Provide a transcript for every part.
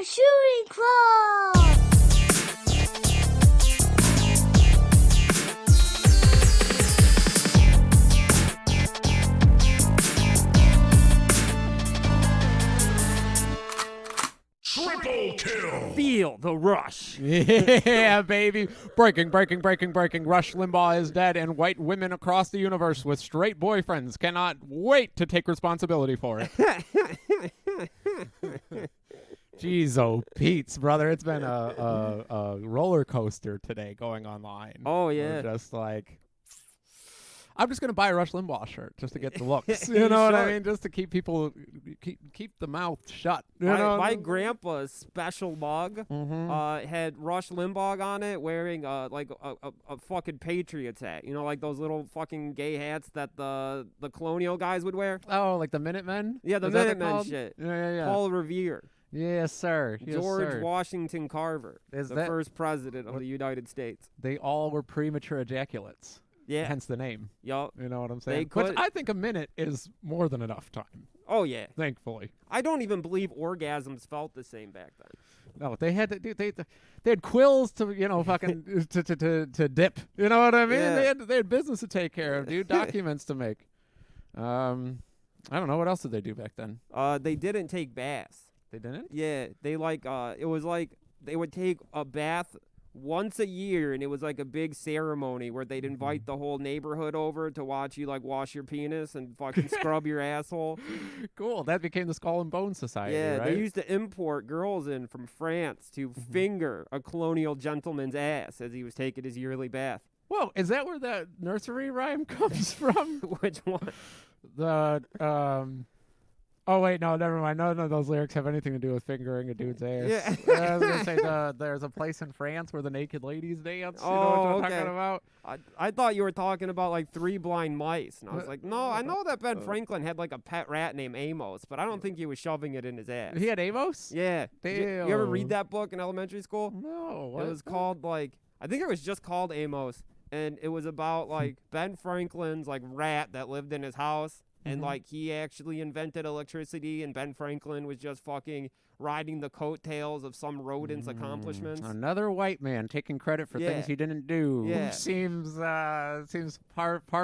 Limbaugh Shooting Club! Triple kill! Feel the rush. Yeah, baby. Breaking. Rush Limbaugh is dead, and white women across the universe with straight boyfriends cannot wait to take responsibility for it. Jeez, oh, Pete's, brother. It's been a roller coaster today going online. Oh, We're yeah. just like, I'm just gonna buy a Rush Limbaugh shirt just to get the looks. You know what I mean? Just to keep people keep the mouth shut. You know? My grandpa's special mug had Rush Limbaugh on it, wearing like a fucking Patriots hat. You know, like those little fucking gay hats that the colonial guys would wear. Oh, like the Minutemen? Yeah, the Is that what they're Minutemen called? shit. Yeah. Paul Revere. Yes, sir. Yes, George sir. Washington Carver, Is the that- first president of the United States. They all were premature ejaculates. Yeah. Hence the name. Yup. You know what I'm saying? They Which could- I think a minute is more than enough time, Oh, yeah. thankfully. I don't even believe orgasms felt the same back then. No, they had to, they had quills to, you know, fucking to dip. You know what I mean? Yeah. They had business to take care of, dude. Documents to make. I don't know, what else did they do back then? They didn't take baths. They didn't? Yeah, they it was like they would take a bath once a year, and it was like a big ceremony where they'd invite the whole neighborhood over to watch you like wash your penis and fucking scrub your asshole. Cool. That became the Skull and Bone Society, Yeah, right? they used to import girls in from France to finger a colonial gentleman's ass as he was taking his yearly bath. Whoa, is that where that nursery rhyme comes from? Which one? The oh wait, no, never mind. None of those lyrics have anything to do with fingering a dude's ass. Yeah. I was gonna say there's a place in France where the naked ladies dance. You know what Oh, I'm okay. talking about? I thought you were talking about like Three Blind Mice, and I was like, no, I know that Ben Franklin had like a pet rat named Amos, but I don't think he was shoving it in his ass. He had Amos? Yeah. You ever read Damn. that book in elementary school? No. It was called like, I think it was just called Amos, and it was about like Ben Franklin's like rat that lived in his house, and like he actually invented electricity, and Ben Franklin was just fucking riding the coattails of some rodent's accomplishments. Another white man taking credit for Yeah. things he didn't do. Yeah. Seems par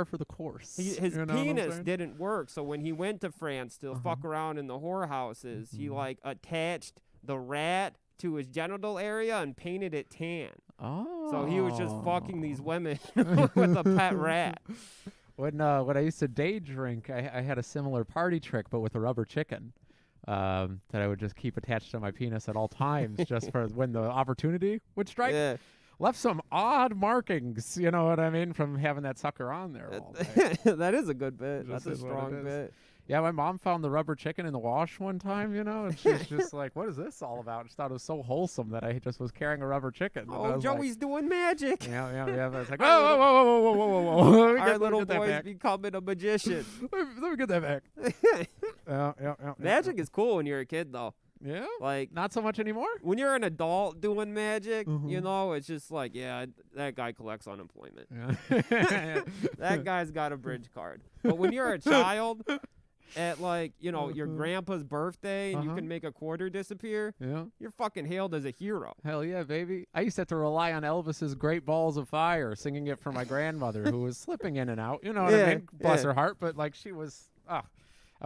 for the course. His You know what I'm penis saying? didn't work, so when he went to France to fuck around in the whorehouses, he like attached the rat to his genital area and painted it tan. Oh. So he was just fucking these women with a pet rat. When I used to day drink, I had a similar party trick, but with a rubber chicken, that I would just keep attached to my penis at all times, just for when the opportunity would strike. Yeah. Left some odd markings, you know what I mean, from having that sucker on there all day. That is a good bit. Just That's a is what it strong is. bit. Yeah, my mom found the rubber chicken in the wash one time, you know, and she's just like, "What is this all about?" She thought it was so wholesome that I just was carrying a rubber chicken. And I Oh, was like, Joey's doing magic. yeah. But it's like, whoa. Let me Our get little that boy's back. becoming a magician. Let me get that back. Yeah. Magic is cool when you're a kid, though. Yeah. Like, Not so much anymore. when you're an adult doing magic, you know, it's just like, yeah, that guy collects unemployment. Yeah. That guy's got a bridge card. But when you're a child, at like, you know, your grandpa's birthday and you can make a quarter disappear, Yeah. you're fucking hailed as a hero. Hell yeah, baby. I used to have to rely on Elvis's Great Balls of Fire, singing it for my grandmother, who was slipping in and out. You know what I Yeah, mean? Bless yeah. her heart. But like she was, I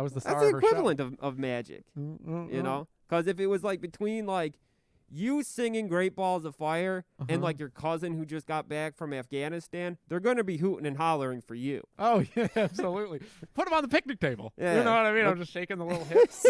was the star That's the of her show. equivalent of magic, you know? Because if it was like between like you singing Great Balls of Fire and like your cousin who just got back from Afghanistan, they're going to be hooting and hollering for you. Oh yeah, absolutely. Put him on the picnic table. Yeah. You know what I mean? I'm just shaking the little hips.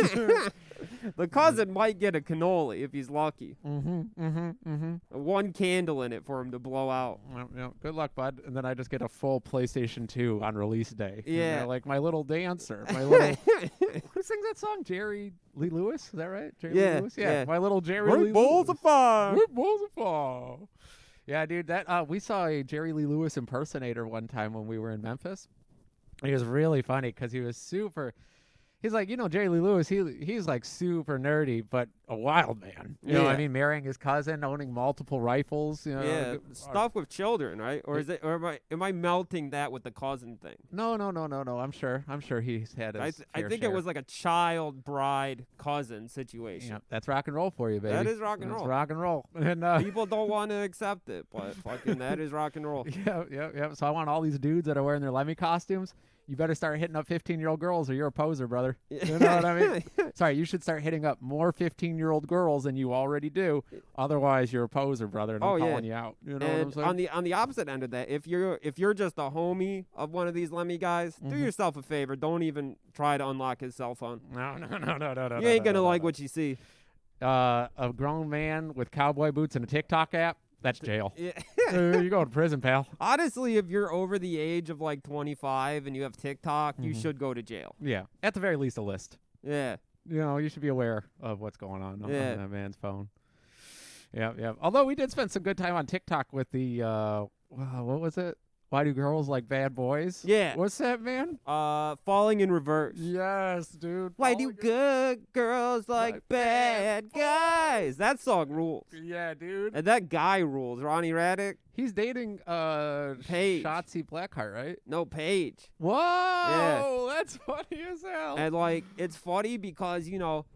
The cousin might get a cannoli if he's lucky. One candle in it for him to blow out. Well, good luck, bud. And then I just get a full PlayStation 2 on release day. And Yeah. they're like my little dancer. My little who sings that song? Jerry Lee Lewis? Is that right? Jerry Yeah, Lee Lewis? yeah. My little Jerry Great Lee balls Lewis. of fire. Great balls of fire. Yeah, dude. That we saw a Jerry Lee Lewis impersonator one time when we were in Memphis. He was really funny because he was super. he's like, Jerry Lee Lewis, he's like super nerdy, but a wild man. You know what I Yeah. mean? Marrying his cousin, owning multiple rifles. Yeah, stuff with children, right? Or is it? Or am I melting that with the cousin thing? No. I'm sure he's had his I fair think share. it was like a child bride cousin situation. Yeah, that's rock and roll for you, baby. That is rock and That's roll. rock and roll. And People don't want to accept it, but fucking that is rock and roll. yeah. So I want all these dudes that are wearing their Lemmy costumes. You better start hitting up 15-year-old girls, or you're a poser, brother. You know what I mean? Sorry, you should start hitting up more 15-year-old girls than you already do. Otherwise, you're a poser, brother, and I'm calling you out. You know what I'm saying? And on the opposite end of that, if you're just a homie of one of these Lemmy guys, do yourself a favor. Don't even try to unlock his cell phone. No. You ain't gonna like what you see. A grown man with cowboy boots and a TikTok app. That's jail. Yeah. You go to prison, pal. Honestly, if you're over the age of like 25 and you have TikTok, you should go to jail. Yeah, at the very least, a list. Yeah. You should be aware of what's going on Yeah. that man's phone. Yeah. Although we did spend some good time on TikTok with the what was it? Why do girls like bad boys? Yeah. What's that, man? Falling in reverse. Yes, dude. Why do good girls like bad guys? That song rules. Yeah, dude. And that guy rules. Ronnie Raddick? He's dating Paige. Shotzi Blackheart, right? No, Paige. Whoa, that's funny as hell. And like, it's funny because,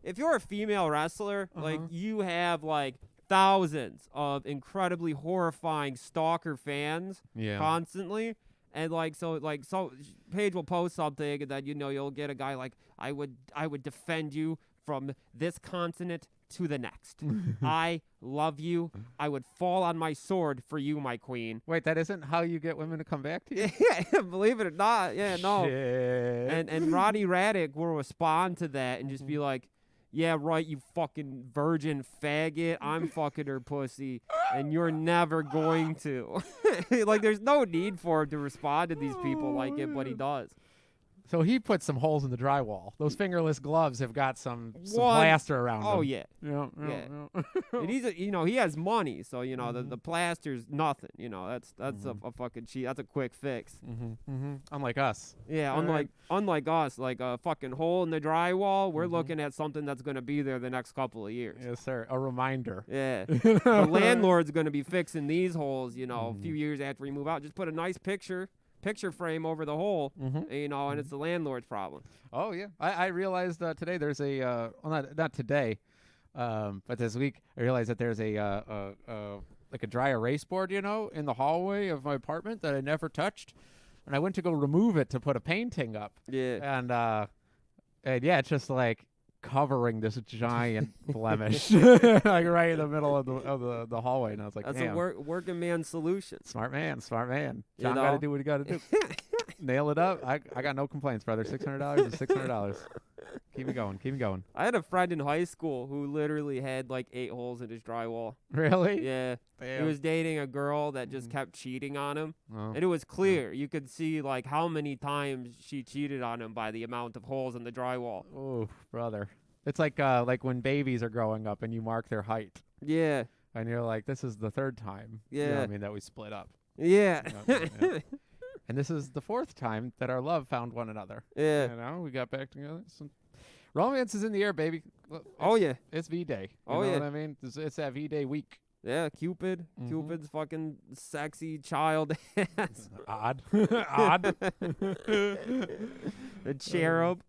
if you're a female wrestler, like you have like thousands of incredibly horrifying stalker fans constantly. And so Paige will post something and then you'll get a guy like, I would defend you from this continent to the next. I love you. I would fall on my sword for you, my queen. Wait, that isn't how you get women to come back to you? Yeah, believe it or not. Yeah, no. Shit. And Ronnie Raddick will respond to that and just be like, yeah, right, you fucking virgin faggot. I'm fucking her pussy, and you're never going to. Like, there's no need for him to respond to these people like it, but he does. So he put some holes in the drywall. Those fingerless gloves have got some plaster around them. Oh, yeah. Yeah. And he's he has money, so the plaster's nothing. That's a fucking cheat. That's a quick fix. Unlike us. Yeah, unlike us, like a fucking hole in the drywall, we're looking at something that's gonna be there the next couple of years. Yes, sir. A reminder. Yeah, the landlord's gonna be fixing these holes. A few years after we move out, just put a nice picture frame over the hole, and it's the landlord's problem. Oh yeah, I realized today there's a not today, but this week I realized that there's a like a dry erase board, in the hallway of my apartment that I never touched, and I went to go remove it to put a painting up. Yeah, and yeah, it's just like covering this giant blemish, like right in the middle of the hallway, and I was like, that's damn. a working man solution. Smart man. John got to do what he got to do. Nail it up. I got no complaints, brother. $600 is $600. Keep me going. I had a friend in high school who literally had like 8 holes in his drywall. Really? Yeah. Damn. He was dating a girl that just kept cheating on him. Oh. And it was clear. You could see like how many times she cheated on him by the amount of holes in the drywall. Oh, brother. It's like when babies are growing up and you mark their height. Yeah. And you're like, this is the 3rd time. Yeah. You know what I mean, that we split up. Yeah. Yeah. And this is the 4th time that our love found one another. Yeah. We got back together. Romance is in the air, baby. Oh, yeah. It's V-Day. Oh, you know yeah. what I mean? It's that V-Day week. Yeah, Cupid. Cupid's fucking sexy child ass. Odd. The cherub.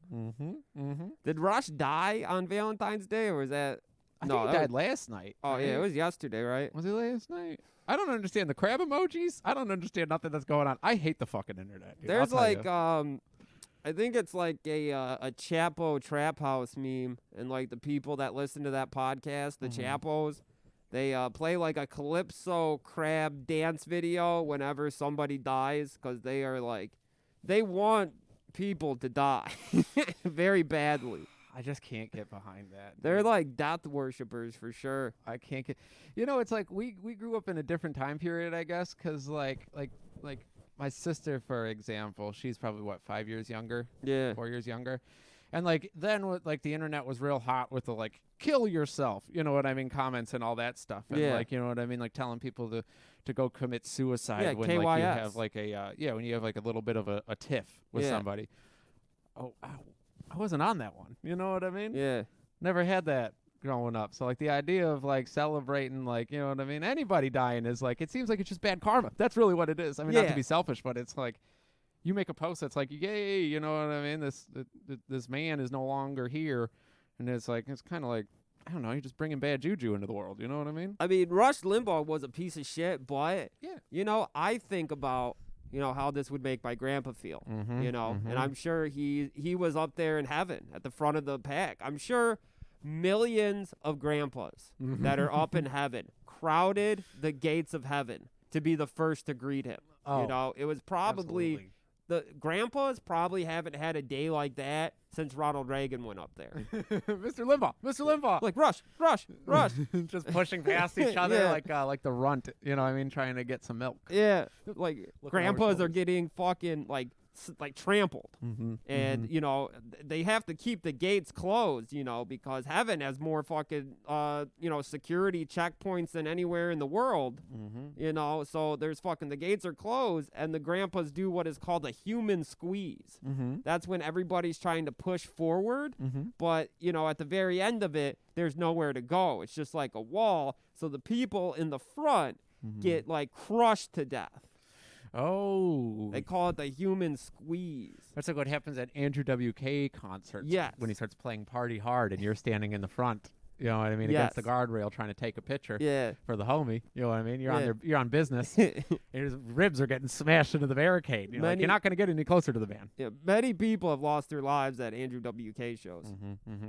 Did Rush die on Valentine's Day, or was that? I think he died last night. Oh, right? yeah, it was yesterday, right? Was it last night? I don't understand the crab emojis. I don't understand nothing that's going on. I hate the fucking internet. Dude. There's I'll tell like, ya. I think it's like a Chapo Trap House meme, and like the people that listen to that podcast, the Chapos, they play like a calypso crab dance video whenever somebody dies, because they are like, they want people to die very badly. I just can't get behind that. They're like death worshippers for sure. I can't get. It's like we grew up in a different time period, I guess, because like my sister, for example, she's probably 5 years younger. Yeah. 4 years younger. And like then like the internet was real hot with the like kill yourself, you know what I mean, comments and all that stuff. And like, you know what I mean, like telling people to go commit suicide when KYS. like you have like when you have like a little bit of a tiff with somebody. Oh, ow. I wasn't on that one. You know what I mean? Yeah. Never had that growing up. So like the idea of like celebrating, like, you know what I mean? Anybody dying is like, it seems like it's just bad karma. That's really what it is. I mean, not Yeah. to be selfish, but it's like you make a post that's like, yay, you know what I mean? This man is no longer here, and it's like it's kind of like, I don't know, you're just bringing bad juju into the world. You know what I mean? I mean, Rush Limbaugh was a piece of shit, but Yeah. you know, I think about, you know, how this would make my grandpa feel, you know, and I'm sure he was up there in heaven at the front of the pack. I'm sure millions of grandpas that are up in heaven crowded the gates of heaven to be the first to greet him. Oh, You know, it was probably absolutely. the grandpas probably haven't had a day like that since Ronald Reagan went up there. Mr. Limbaugh. Like, Rush. Just pushing past each other like the runt, you know what I mean, trying to get some milk. Yeah, like Looking over grandpas are shoulders. getting fucking like trampled, and you know they have to keep the gates closed, you know, because heaven has more fucking you know, security checkpoints than anywhere in the world, you know. So there's fucking, the gates are closed, and the grandpas do what is called a human squeeze. That's when everybody's trying to push forward, but you know, at the very end of it, there's nowhere to go. It's just like a wall. So the people in the front get like crushed to death. Oh. They call it the human squeeze. That's like what happens at Andrew WK concerts. Yes. When he starts playing Party Hard and you're standing in the front, you know what I mean, Yes. against the guardrail trying to take a picture Yeah. for the homie. You know what I mean? You're on Yeah. you're on business. And his ribs are getting smashed into the barricade. You know, like, Many- you're not going to get any closer to the man. Yeah, many people have lost their lives at Andrew WK shows.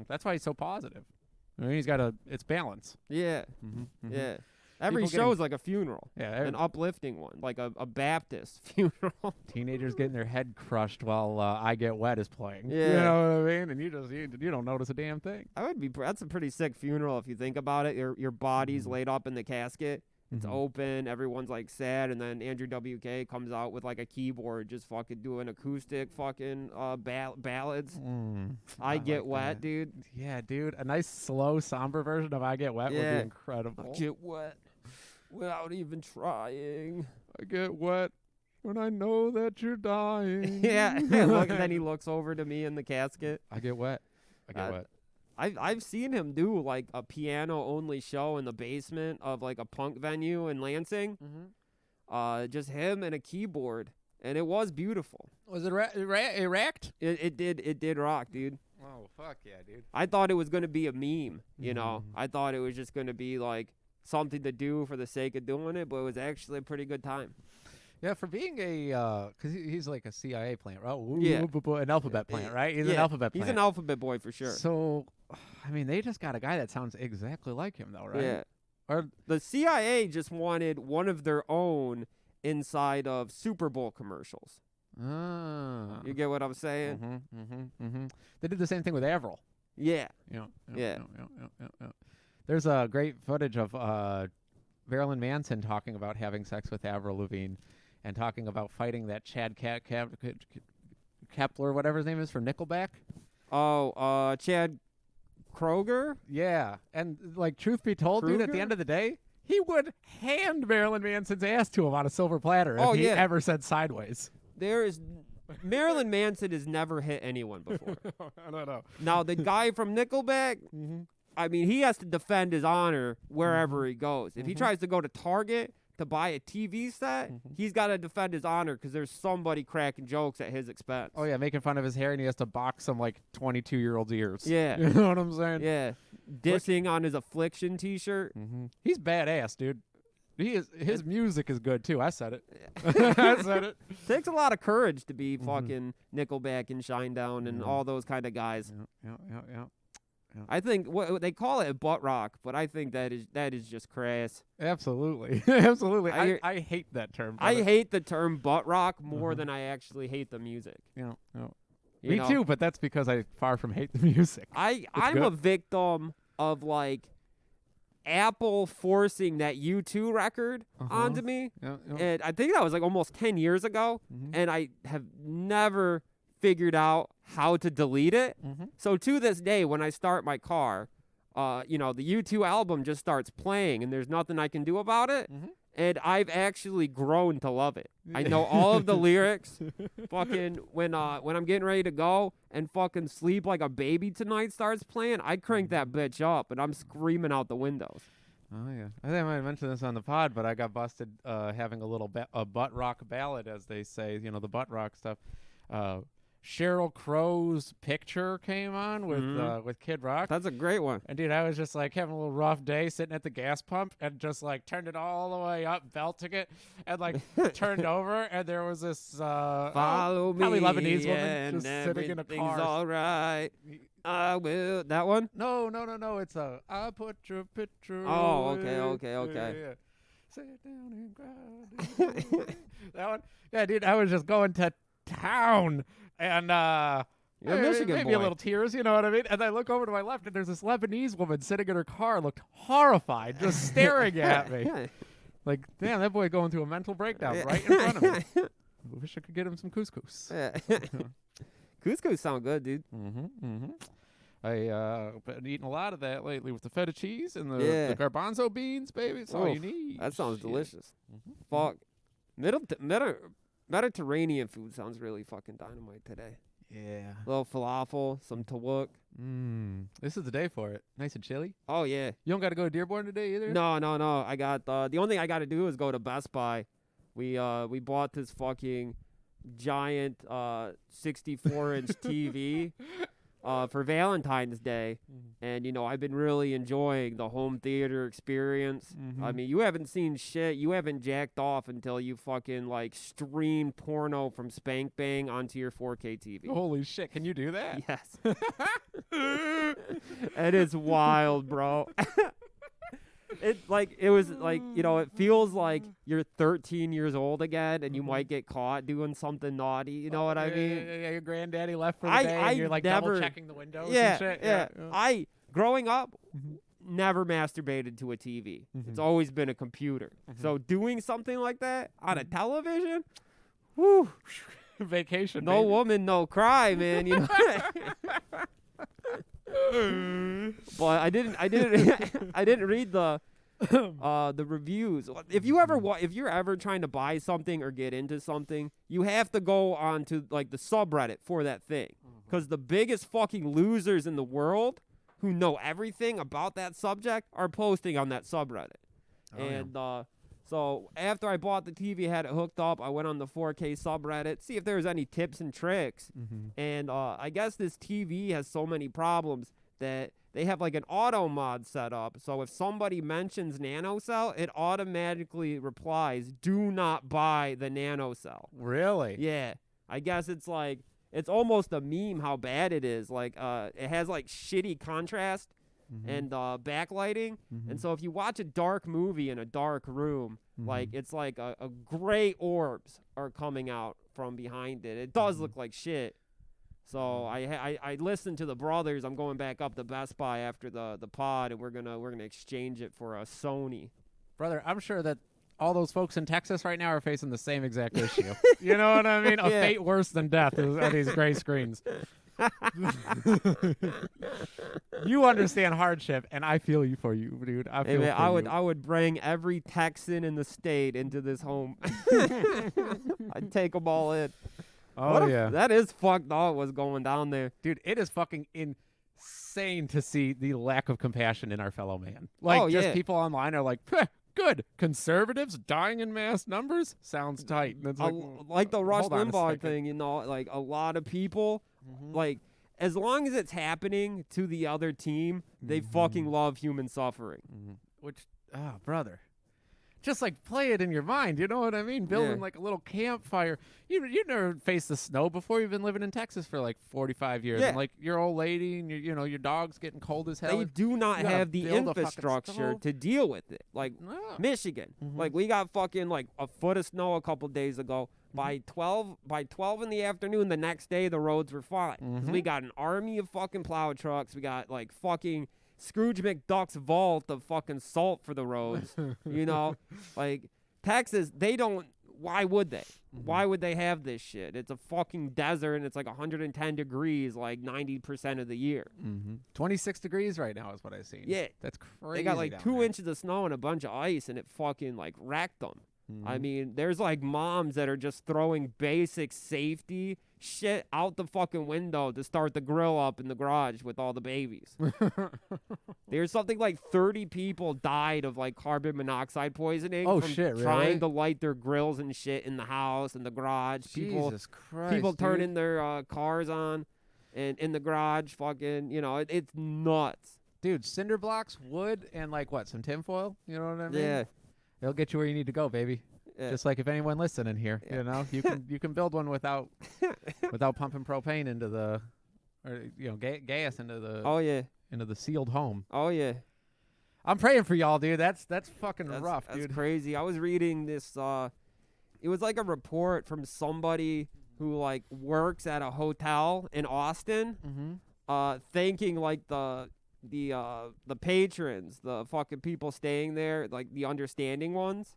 That's why he's so positive. I mean, it's balance. Yeah, yeah. Every People show getting- is like a funeral, Yeah, an uplifting one, like a Baptist funeral. teenagers getting their head crushed while I Get Wet is playing. You Yeah. know what I mean? And you don't notice a damn thing. That's a pretty sick funeral if you think about it. Your body's laid up in the casket. It's open. Everyone's like sad, and then Andrew WK comes out with like a keyboard, just fucking doing acoustic fucking ballads. I Get like Wet, that. dude. Yeah, dude. A nice, slow, somber version of I Get Wet would Yeah. be incredible. I get wet without even trying. I get wet when I know that you're dying. Yeah. Look, and then he looks over to me in the casket. I get wet. I get wet. I've seen him do like a piano only show in the basement of like a punk venue in Lansing. Just him and a keyboard, and it was beautiful. Was it erect? It did rock, dude. Oh, fuck yeah, dude. I thought it was gonna be a meme, you know. I thought it was just gonna be like something to do for the sake of doing it, but it was actually a pretty good time. Yeah, for being a, because he's like a CIA plant, right? Yeah. An alphabet plant, right? He's an Yeah, alphabet plant. He's an alphabet boy for sure. So, I mean, they just got a guy that sounds exactly like him, though, right? Yeah. Or The CIA just wanted one of their own inside of Super Bowl commercials. You get what I'm saying? They did the same thing with Avril. Yeah. Yeah. There's a great footage of Marilyn Manson talking about having sex with Avril Lavigne and talking about fighting that Chad Kepler, whatever his name is, for Nickelback. Oh, Chad Kroger? Yeah. And, like, truth be told, dude, at the Kruger? end of the day, he would hand Marilyn Manson's ass to him on a silver platter Oh, if he yeah. ever said sideways. There is Marilyn Manson has never hit anyone before. I don't know. Now the guy from Nickelback, I mean, he has to defend his honor wherever he goes. If he tries to go to Target to buy a TV set, he's got to defend his honor because there's somebody cracking jokes at his expense. Oh, yeah, making fun of his hair, and he has to box some, like, 22-year-old's ears. Yeah. You know what I'm saying? Yeah, dissing on his Affliction T-shirt. He's badass, dude. His music is good, too. I said it. I said it. Takes a lot of courage to be fucking Nickelback and Shinedown and all those kind of guys. Yeah. I think what they call it butt rock, but I think that is just crass. Absolutely. Absolutely. I- I hate that term. I hate the term butt rock more than I actually hate the music. Yeah. You Me know? too, but that's because I far from hate the music. I'm good. a victim of like Apple forcing that U2 record onto me. Yeah. And I think that was like almost 10 years ago. And I have never figured out how to delete it. So to this day, when I start my car, you know, the U2 album just starts playing and there's nothing I can do about it. and I've actually grown to love it. I know all of the lyrics. Fucking when I'm getting ready to go and fucking Sleep Like a Baby Tonight starts playing, I crank that bitch up and I'm screaming out the windows. Oh yeah, I think I might have mentioned this on the pod, but I got busted having a butt rock ballad, as they say. You know, the butt rock stuff. Sheryl Crow's Picture came on with Kid Rock. That's a great one. And dude, I was just like having a little rough day sitting at the gas pump and just like turned it all the way up, belting it, and like turned over, and there was this Follow me, probably Lebanese woman and just sitting in a everything's car. all right. I will. That one? No. It's I put your picture. Oh, away. okay. Yeah. Sit down and cry. That one? Yeah, dude, I was just going to town. And You're a Michigan maybe boy. a little tears, you know what I mean? And I look over to my left, and there's this Lebanese woman sitting in her car, looked horrified, just staring at me. Like, damn, that boy going through a mental breakdown right in front of me. I wish I could get him some couscous. Couscous sound good, dude. I been eating a lot of that lately with the feta cheese and the garbanzo beans, baby. It's all you need. That sounds Shit. delicious. Fuck. Mediterranean food sounds really fucking dynamite today. Yeah. A little falafel, some tawuk. This is the day for it. Nice and chilly. Oh, yeah. You don't got to go to Dearborn today either? No. I got the only thing I got to do is go to Best Buy. We bought this fucking giant 64-inch TV for Valentine's Day, and you know I've been really enjoying the home theater experience. I mean, you haven't seen shit. You haven't jacked off until you fucking like stream porno from Spank Bang onto your 4K TV. Holy shit! Can you do that? Yes. It is wild, bro. It was like, you know, it feels like you're 13 years old again and you might get caught doing something naughty, you know what I mean? Yeah, your granddaddy left for the day and you're like double checking the windows and shit. Yeah. Growing up, never masturbated to a TV. It's always been a computer. So doing something like that on a television, whew. Vacation. No baby. woman, no cry, man, you know. But I didn't read the reviews. If you're ever trying to buy something or get into something, you have to go on to like the subreddit for that thing, because the biggest fucking losers in the world who know everything about that subject are posting on that subreddit. So after I bought the TV, had it hooked up, I went on the 4K subreddit, see if there was any tips and tricks. And I guess this TV has so many problems that they have like an auto mod set up. So if somebody mentions nanocell, it automatically replies, "Do not buy the nanocell." Really? Yeah. I guess it's like, it's almost a meme how bad it is. Like, it has like shitty contrast and backlighting. And so if you watch a dark movie in a dark room, like it's like a gray orbs are coming out from behind it. It does look like shit. So I listened to the brothers. I'm going back up to Best Buy after the pod, and we're gonna exchange it for a Sony. Brother, I'm sure that all those folks in Texas right now are facing the same exact issue. You know what I mean? A fate worse than death are these gray screens. You understand hardship, and I feel you for you, dude. I would bring every Texan in the state into this home. I'd take them all in. That is fucked up what's going down there, dude. It is fucking insane to see the lack of compassion in our fellow man. Like, people online are like, good. Conservatives dying in mass numbers sounds tight. It's like the Rush Limbaugh thing, you know, like a lot of people, like, as long as it's happening to the other team, they fucking love human suffering. Which, brother, just like play it in your mind. You know what I mean? Building like a little campfire. You never faced the snow before. You've been living in Texas for like 45 years. And like your old lady and your dog's getting cold as hell. They do not have the infrastructure to deal with it. Like Michigan, like we got fucking like a foot of snow a couple days ago. By 12 in the afternoon, the next day the roads were fine. 'Cause we got an army of fucking plow trucks. We got like fucking Scrooge McDuck's vault of fucking salt for the roads. You know, like Texas, they don't. why would they? Why would they have this shit? It's a fucking desert, and it's like 110 degrees like 90% of the year. 26 degrees right now is what I've seen. Yeah. That's crazy. They got like down 2 there. inches of snow and a bunch of ice, and it fucking like wrecked them. I mean, there's like moms that are just throwing basic safety shit out the fucking window to start the grill up in the garage with all the babies. There's something like 30 people died of like carbon monoxide poisoning Oh, from shit, really? trying to light their grills and shit in the house and the garage. Jesus Christ. People dude. turning their cars on and in the garage, fucking, you know, it's nuts. Dude, cinder blocks, wood, and like what? Some tinfoil? You know what I mean? Yeah. It'll get you where you need to go, baby. Yeah. Just like if anyone listening here, Yeah. you know, you can build one without pumping propane into the, or you know, gas into the Oh yeah. into the sealed home. Oh yeah. I'm praying for y'all, dude. That's fucking That's, rough, that's dude. crazy. I was reading this. It was like a report from somebody who like works at a hotel in Austin, thanking like the patrons, the fucking people staying there, like the understanding ones.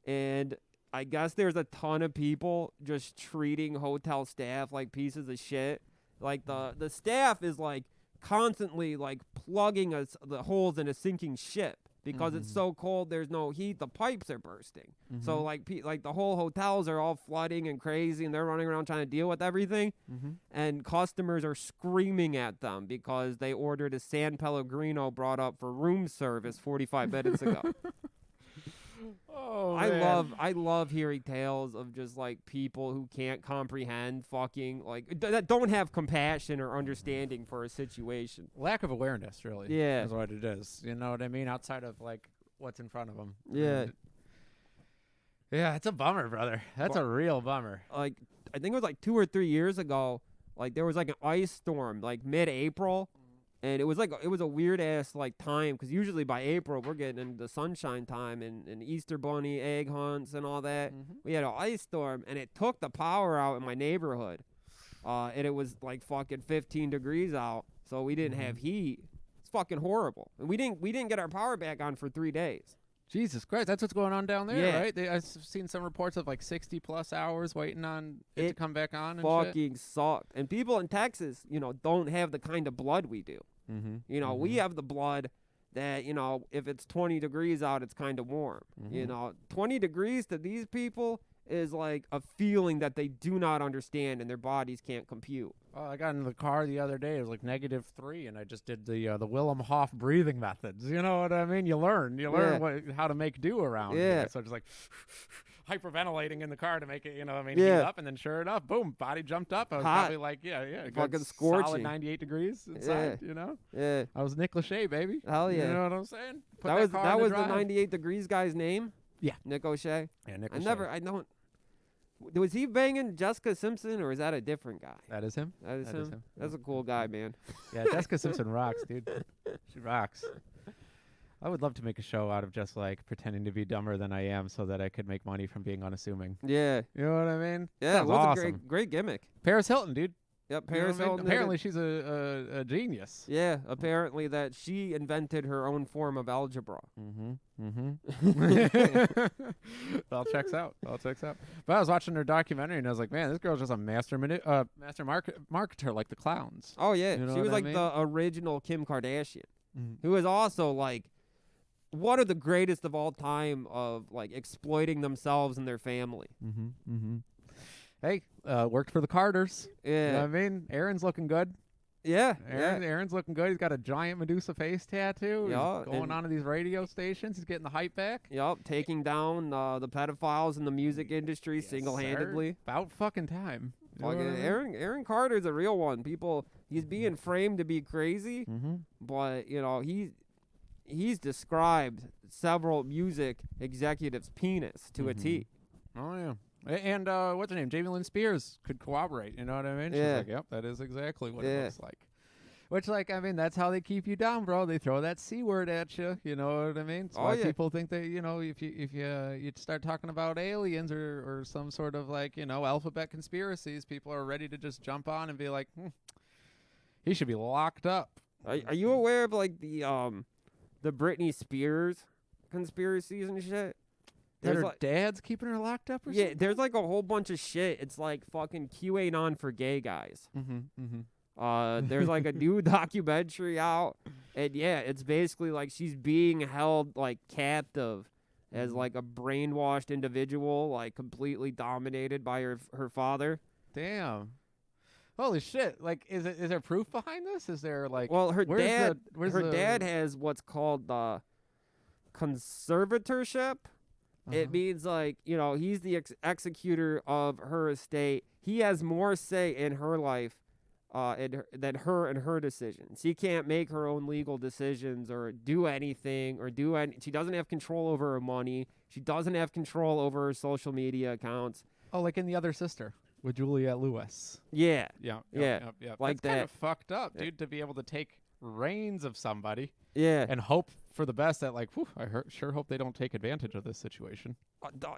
And I guess there's a ton of people just treating hotel staff like pieces of shit. Like the staff is like constantly like plugging the holes in a sinking ship because it's so cold. There's no heat. The pipes are bursting. So like the whole hotels are all flooding and crazy, and they're running around trying to deal with everything. And customers are screaming at them because they ordered a San Pellegrino brought up for room service 45 minutes ago. Oh, I love hearing tales of just like people who can't comprehend fucking like that don't have compassion or understanding for a situation. lack of awareness, really. Yeah. is what it is. You know what I mean? Outside of like what's in front of them. Yeah. Yeah, it's a bummer, brother. That's a real bummer. Like I think it was like 2 or 3 years ago, like there was like an ice storm like mid-April, and it was a weird ass like time because usually by April we're getting into sunshine time and Easter bunny egg hunts and all that. We had an ice storm and it took the power out in my neighborhood, and it was like fucking 15 degrees out, so we didn't have heat. It's fucking horrible, and we didn't get our power back on for 3 days. Jesus Christ, that's what's going on down there, Yeah. right? I've seen some reports of like 60 plus hours waiting on it to come back on and shit. Fucking sucked. And people in Texas, you know, don't have the kind of blood we do. You know, we have the blood that, you know, if it's 20 degrees out, it's kind of warm. You know, 20 degrees to these people is like a feeling that they do not understand and their bodies can't compute. Oh, I got in the car the other day. It was like -3, and I just did the Willem Hof breathing methods. You know what I mean? You learn how to make do around. Yeah. Here. So just like hyperventilating in the car to make it, you know what I mean, Yeah. heat up, and then sure enough, boom, body jumped up. I was Hot. probably like, yeah, a good Fucking solid scorching. 98 degrees inside. You know, Yeah. I was Nick Lachey, baby. Hell yeah. You know what I'm saying? Put That car in was the drive. 98 degrees guy's name? Yeah. Nick O'Shea? Yeah, Nick I Lachey. don't. Was he banging Jessica Simpson or is that a different guy? That is him. That is That him? is him. That's a cool guy, man. Yeah, Jessica Simpson rocks, dude. She rocks. I would love to make a show out of just like pretending to be dumber than I am so that I could make money from being unassuming. Yeah. You know what I mean? Yeah, it Sounds was awesome. a great gimmick. Paris Hilton, dude. Yep, You know Paris what I mean? Hilton. did it. Apparently, she's a genius. Yeah, apparently that she invented her own form of algebra. All checks out. All checks out. But I was watching her documentary and I was like, man, this girl's just a master marketer like the clowns. Oh yeah, You know she was what I like mean? the original Kim Kardashian, who is also like one of the greatest of all time of like exploiting themselves and their family. Hey, worked for the Carters. You know Yeah, what I mean? Aaron's looking good. yeah, Aaron's looking good. He's got a giant Medusa face tattoo. Yeah, He's going and- on to these radio stations. He's getting the hype back. Yep, taking down the pedophiles in the music industry Yes, single-handedly. sir. About fucking time. You know Fucking what I mean? Aaron Carter's a real one. He's being framed to be crazy, but you know he's described several music executives' penis to a T. Oh yeah. And what's her name? Jamie Lynn Spears could corroborate. You know what I mean? She's Yeah. like, yep, that is exactly what it Yeah. looks like. Which, like, I mean, that's how they keep you down, bro. They throw that C word at you. You know what I mean? That's Oh, why yeah. people think that, you know, if you start talking about aliens or some sort of like, you know, alphabet conspiracies, people are ready to just jump on and be like, he should be locked up. Are you aware of like the Britney Spears conspiracies and shit? That There's her like, dad's keeping her locked up or yeah, something? there's like a whole bunch of shit. It's like fucking QAnon for gay guys. There's like a new documentary out, and yeah, it's basically like she's being held like captive as like a brainwashed individual, like completely dominated by her father. Damn. Holy shit. Like, is there proof behind this? Is there like... Well, her where's dad has what's called the conservatorship. It means like, you know, he's the executor of her estate. He has more say in her life than her and her decisions. She can't make her own legal decisions or do anything she doesn't have control over her money. She doesn't have control over her social media accounts. Oh, like in The Other Sister with Juliette Lewis. Yeah. Yeah. Like That's kind that. of fucked up, dude, to be able to take reins of somebody Yeah. and hope for the best that, like, whew, sure hope they don't take advantage of this situation.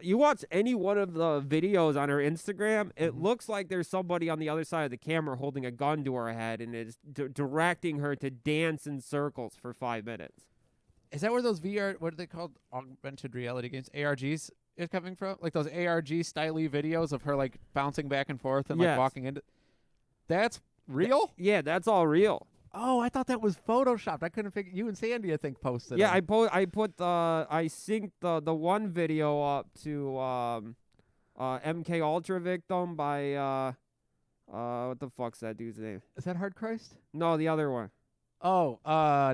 You watch any one of the videos on her Instagram, it looks like there's somebody on the other side of the camera holding a gun to her head and is directing her to dance in circles for 5 minutes. Is that where those VR, what are they called? Augmented reality games? ARGs is coming from? Like those ARG style videos of her, like, bouncing back and forth and, like, Yes. walking into... That's real? Yeah, that's all real. Oh, I thought that was photoshopped. I couldn't figure... You and Sandy, I think, posted Yeah, them. I synced the one video up to MK Ultra victim by what the fuck's that dude's name? Is that Hard Christ? No, the other one. Oh,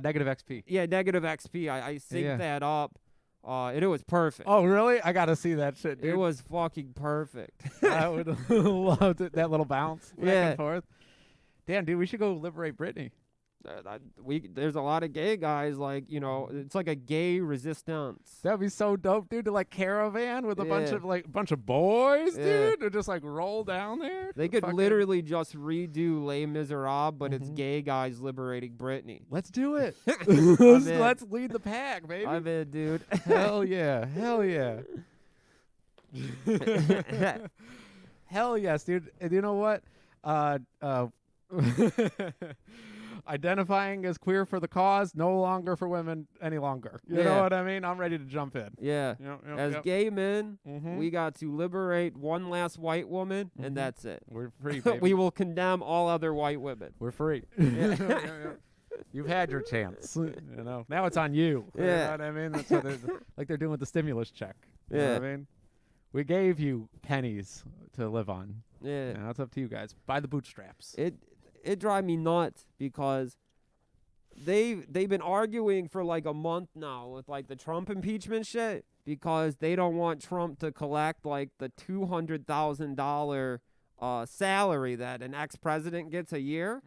Negative XP. Yeah, Negative XP. I synced that up. And it was perfect. Oh, really? I gotta see that shit, dude. It was fucking perfect. I would love that little bounce back Yeah. and forth. Damn, dude, we should go liberate Britney. There's a lot of gay guys, like, you know, it's like a gay resistance. That'd be so dope, dude, to like caravan with a bunch Yeah. of boys, Yeah. dude, to just like roll down there. They could Fucking- literally just redo Les Miserables, but it's gay guys liberating Britney. Let's do it. in. Let's lead the pack, baby. I'm in, dude. Hell yeah. Hell yeah. Hell yes, dude. And you know what? Identifying as queer for the cause, no longer for women any longer. You know Yeah. what I mean? I'm ready to jump in. Yeah. As Yep. gay men, Mhm. we got to liberate one last white woman, and that's it. We're free, baby. We will condemn all other white women. We're free. You've had your chance. You know. Now it's on you. You Yeah. know what I mean? That's what like they're doing with the stimulus check. You know Yeah. what I mean? We gave you pennies to live on. Yeah. Now it's up to you guys. Buy the bootstraps. It drive me nuts because they've been arguing for like a month now with like the Trump impeachment shit because they don't want Trump to collect like the $200,000 salary that an ex-president gets a year.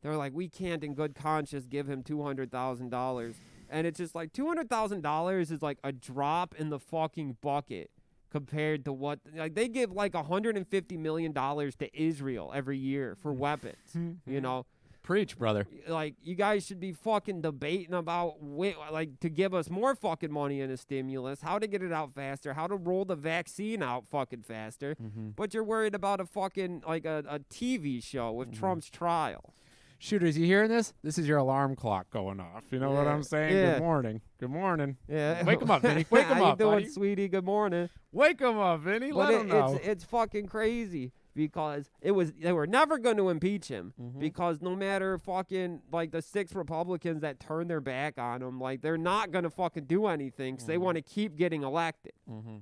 They're like, we can't in good conscience give him $200,000. And it's just like $200,000 is like a drop in the fucking bucket compared to what, like, they give like $150 million to Israel every year for weapons, you know? Preach, brother. Like, you guys should be fucking debating about, like, to give us more fucking money in a stimulus, how to get it out faster, how to roll the vaccine out fucking faster. But you're worried about a fucking, like, a TV show with Trump's trial. Shooters, you hearing this? This is your alarm clock going off. You know what I'm saying? Yeah. Good morning. Good morning. Yeah. Wake 'em up, Vinny. Wake 'em How up, you doing, buddy. sweetie? Good morning. Wake 'em up, Vinny. But Let 'em know. it's fucking crazy because they were never going to impeach him because no matter fucking like the 6 Republicans that turn their back on him, like they're not going to fucking do anything because they want to keep getting elected.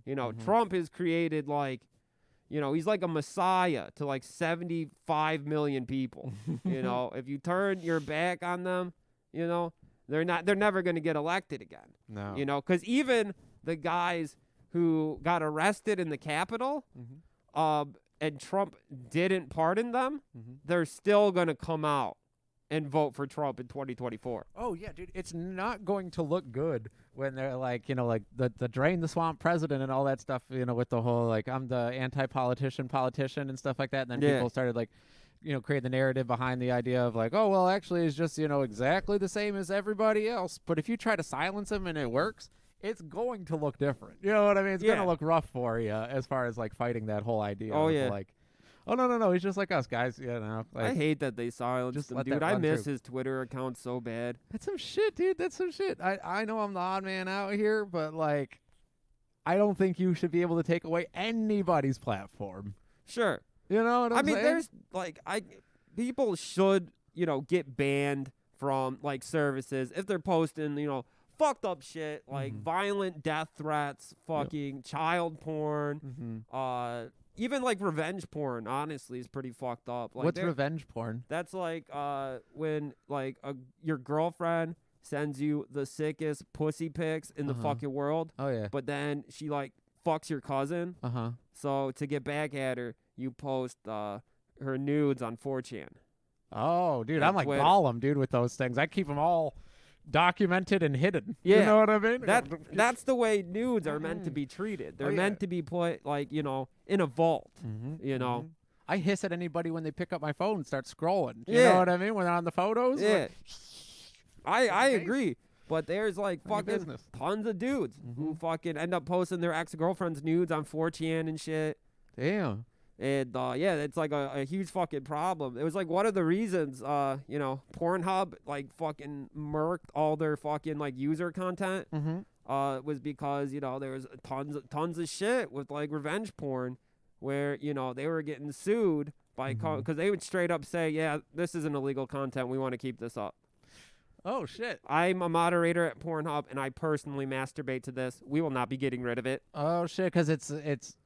You know, Trump has created like, you know, he's like a messiah to like 75 million people. You know, if you turn your back on them, you know, they're never going to get elected again. No. You know, because even the guys who got arrested in the Capitol, and Trump didn't pardon them, they're still going to come out and vote for Trump in 2024. Oh, yeah, dude. It's not going to look good when they're like, you know, like the drain the swamp president and all that stuff, you know, with the whole, like, I'm the anti-politician and stuff like that. And then people started, like, you know, create the narrative behind the idea of like, oh, well, actually it's just, you know, exactly the same as everybody else. But if you try to silence him and it works, it's going to look different. You know what I mean? It's going to look rough for you as far as like fighting that whole idea. Oh, of, yeah. like, oh, no, he's just like us, guys. You know, like, I hate that they silenced just him, let dude. that I run miss through. his Twitter account so bad. that's some shit, dude. That's some shit. I know I'm the odd man out here, but like, I don't think you should be able to take away anybody's platform. Sure. You know what I'm saying? there's people should, get banned from like services if they're posting, fucked up shit like violent death threats, fucking child porn, even like revenge porn. Honestly, is pretty fucked up. Like, What's revenge porn? That's like when like your girlfriend sends you the sickest pussy pics in the fucking world. Oh yeah. But then she like fucks your cousin. So to get back at her, you post her nudes on 4chan. Oh, dude, And I'm like Twitter. Gollum, dude, with those things. I keep them all documented and hidden. Yeah. You know what I mean? That's the way nudes are meant to be treated. They're meant to be put like, in a vault, I hiss at anybody when they pick up my phone and start scrolling. You Yeah. know what I mean? When they're on the photos. Yeah. Like, I agree. But there's like Mind your fucking business. tons of dudes who fucking end up posting their ex-girlfriend's nudes on 4chan and shit. damn. And it's like a huge fucking problem. It was like one of the reasons, Pornhub like fucking murked all their fucking like user content. Was because there was tons of shit with like revenge porn, where they were getting sued by because they would straight up say, yeah, this isn't illegal content. We want to keep this up. Oh shit. I'm a moderator at Pornhub, and I personally masturbate to this. We will not be getting rid of it. Oh shit, because it's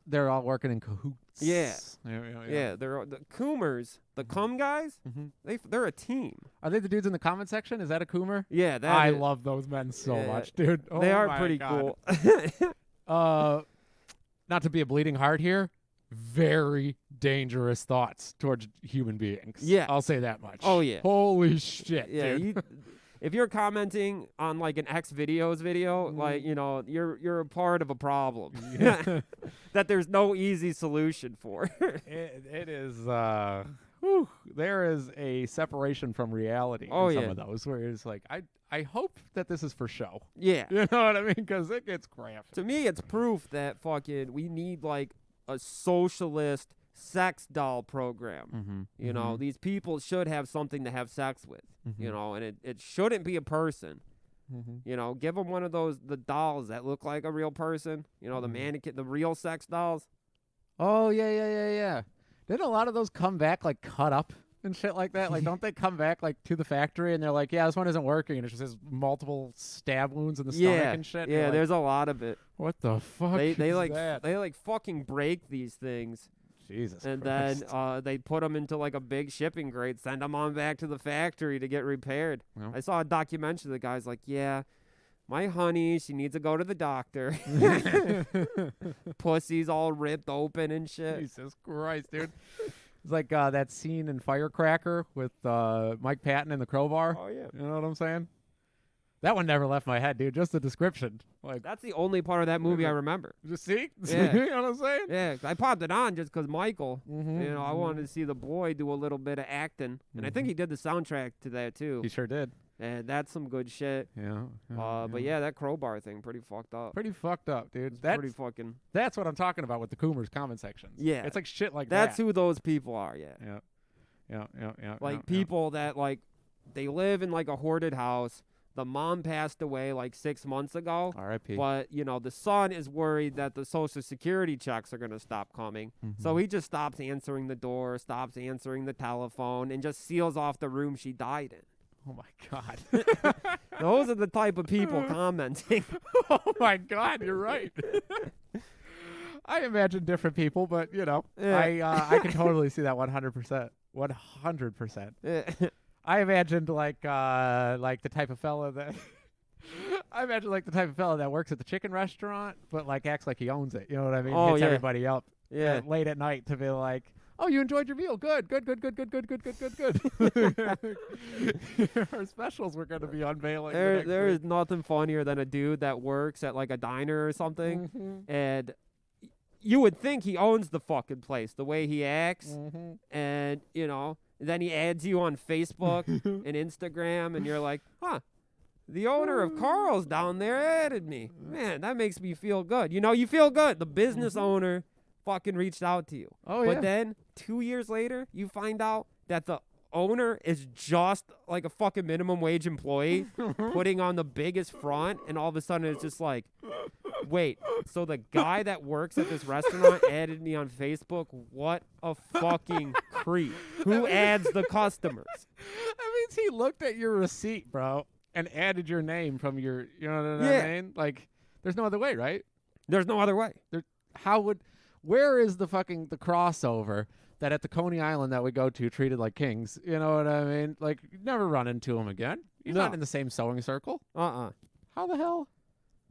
they're all working in cahoots. Yeah. Yeah. They're the Coomers, the cum guys. They're a team. Are they the dudes in the comment section? Is that a Coomer? Yeah, I love those men so Yeah. much, dude. Oh they are my pretty God. cool. Not to be a bleeding heart here, very dangerous thoughts towards human beings. Yeah. I'll say that much. Oh, yeah. Holy shit, Yeah, dude. if you're commenting on like an X videos video, like you're a part of a problem that there's no easy solution for. It is. There is a separation from reality Oh, in some yeah. of those where it's like, I hope that this is for show. Yeah, You know what I mean? Because it gets graphic. to me, it's proof that fucking we need like a socialist sex doll program. These people should have something to have sex with. And it shouldn't be a person. Give them one of the dolls that look like a real person. The mannequin, the real sex dolls. Oh yeah. Didn't a lot of those come back like cut up and shit like that? Like, don't they come back like to the factory and they're like, yeah, this one isn't working, and it just has multiple stab wounds in the stomach and shit? Yeah, You're like, there's a lot of it. what the fuck? They is like that? they like fucking break these things. Jesus And Christ. then they put them into like a big shipping crate, send them on back to the factory to get repaired. Well. I saw a documentary. The guy's like, yeah, my honey, she needs to go to the doctor. Pussy's all ripped open and shit. Jesus Christ, dude. It's like that scene in Firecracker with Mike Patton and the crowbar. Oh, yeah. You know what I'm saying? That one never left my head, dude. Just the description. Like, That's the only part of that movie I remember. just see? Yeah. You know what I'm saying? Yeah, I popped it on just because Michael, Mm-hmm. I wanted to see the boy do a little bit of acting. And I think he did the soundtrack to that, too. He sure did. And that's some good shit. Yeah. But yeah, that crowbar thing, pretty fucked up. Pretty fucked up, dude. Pretty fucking... That's what I'm talking about with the Coomers comment sections. Yeah. It's like shit like That's that. who those people are, yeah. Yeah. Like people that like they live in like a hoarded house. The mom passed away like 6 months ago. R.I.P. But, the son is worried that the Social Security checks are going to stop coming. So he just stops answering the door, stops answering the telephone, and just seals off the room she died in. Oh, my God. Those are the type of people commenting. Oh, my God. You're right. I imagine different people, but, Yeah. I can totally see that 100%. 100%. I imagined like the type of fella that I imagine like the type of fella that works at the chicken restaurant, but like acts like he owns it. You know what I mean? Oh, Hits yeah. everybody up Yeah. late at night to be like, "Oh, you enjoyed your meal? Good. Our specials we're gonna be unveiling. There is nothing funnier than a dude that works at like a diner or something, Mm-hmm. and you would think he owns the fucking place the way he acts, Mm-hmm. and then he adds you on Facebook and Instagram, and you're like, huh, the owner of Carl's down there added me. Man, that makes me feel good. You feel good. The business owner fucking reached out to you. Oh, yeah. But then 2 years later, you find out that the owner is just like a fucking minimum wage employee putting on the biggest front, and all of a sudden it's just like, Wait, so the guy that works at this restaurant added me on Facebook? What a fucking creep. Who adds the customers? That means he looked at your receipt, bro, and added your name from your, you know what Yeah. I mean? Like, there's no other way, right? There's no other way. Where is the crossover that at the Coney Island that we go to treated like kings? You know what I mean? Like, you never run into him again. You're No. not in the same sewing circle. Uh-uh. How the hell?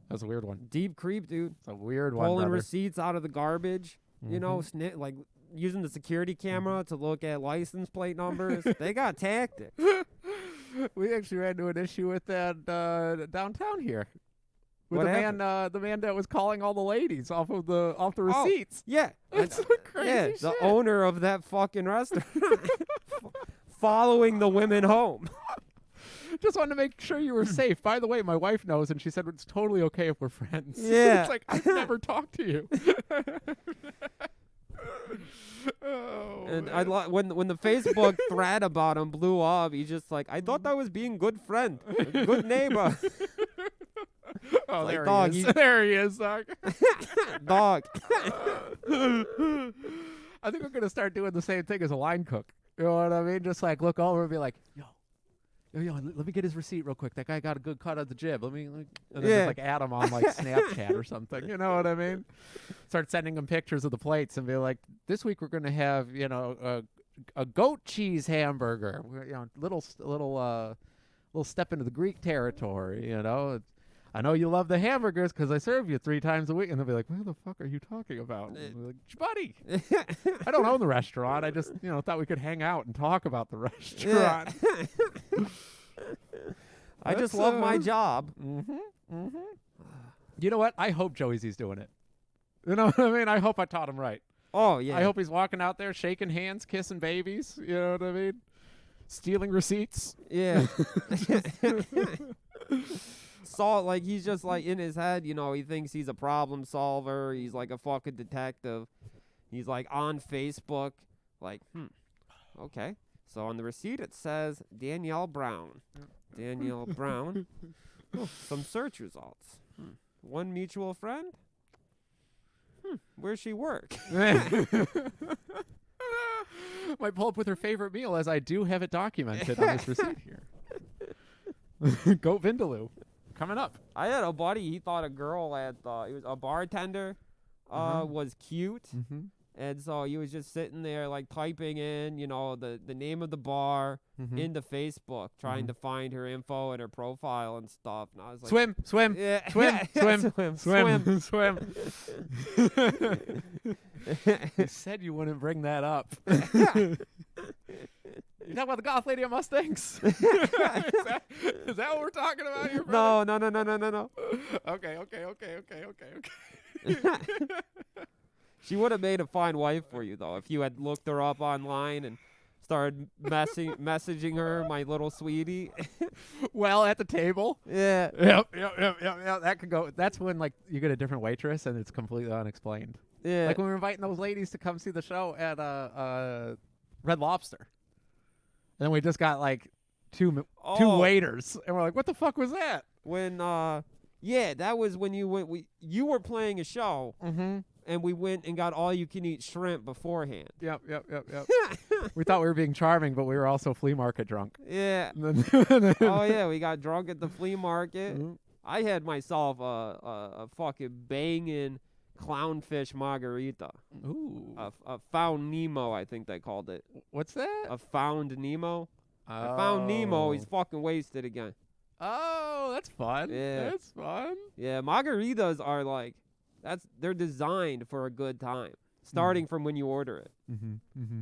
That's a weird one. Deep creep, dude. It's a weird one, Pulling brother. receipts out of the garbage. You know, like using the security camera to look at license plate numbers. They got tactics. We actually ran into an issue with that downtown here. With What the happened? the man that was calling all the ladies off the receipts. Yeah. That's some crazy Yeah, shit. the owner of that fucking restaurant. Following the women home. Just wanted to make sure you were safe. By the way, my wife knows, and she said it's totally okay if we're friends. Yeah. It's like, I've never talked to you. Oh, And man. when the Facebook thread about him blew up, he's just like, I thought I was being good friend, a good neighbor. Oh, like, there dog, he is. you- There he is, dog. Dog. I think we're going to start doing the same thing as a line cook. You know what I mean? Just like look over and be like, yo, let me get his receipt real quick. That guy got a good cut of the jib. Let me and then Yeah. just like add him on like Snapchat or something. You know what I mean? Start sending him pictures of the plates and be like, this week we're going to have, a goat cheese hamburger. Little step into the Greek territory, you know. I know you love the hamburgers because I serve you 3 times a week. And they'll be like, what the fuck are you talking about? And we're like, buddy, I don't own the restaurant. I just, thought we could hang out and talk about the restaurant. I just That's, love my job. You know what? I hope Joey Z's doing it. You know what I mean? I hope I taught him right. Oh, yeah. I hope he's walking out there shaking hands, kissing babies. You know what I mean? Stealing receipts. Yeah. Saw like he's just like in his head, he thinks he's a problem solver. He's like a fucking detective. He's like on Facebook, like, okay. So on the receipt it says Danielle Brown. Danielle Brown. Oh, some search results. One mutual friend. Where's she work? Might pull up with her favorite meal, as I do have it documented on this receipt here. Goat Vindaloo. Coming up. I had a buddy. He thought a girl he was a bartender, was cute. Mm-hmm. And so he was just sitting there, like, typing in, the name of the bar into Facebook, trying to find her info and her profile and stuff. And I was like, Swim. yeah, Swim. You said you wouldn't bring that up. You talking about the goth lady at Mustangs? Is that what we're talking about here, brother? No. Okay. She would have made a fine wife for you, though, if you had looked her up online and started messaging her, my little sweetie. Well, at the table. Yeah. Yep. That could go. That's when like you get a different waitress and it's completely unexplained. Yeah. Like when we were inviting those ladies to come see the show at Red Lobster, and then we just got like two waiters, and we're like, "What the fuck was that?" When that was when you went. You were playing a show. Mm-hmm. And we went and got all-you-can-eat shrimp beforehand. Yep. We thought we were being charming, but we were also flea market drunk. Yeah. Oh Oh, yeah, we got drunk at the flea market. Mhm. I had myself a fucking banging clownfish margarita. Ooh. A found Nemo, I think they called it. What's that? A found Nemo. I found Nemo. He's fucking wasted again. Oh, that's fun. Yeah. That's fun. Yeah, margaritas are like, they're designed for a good time, starting from when you order it. Mm-hmm.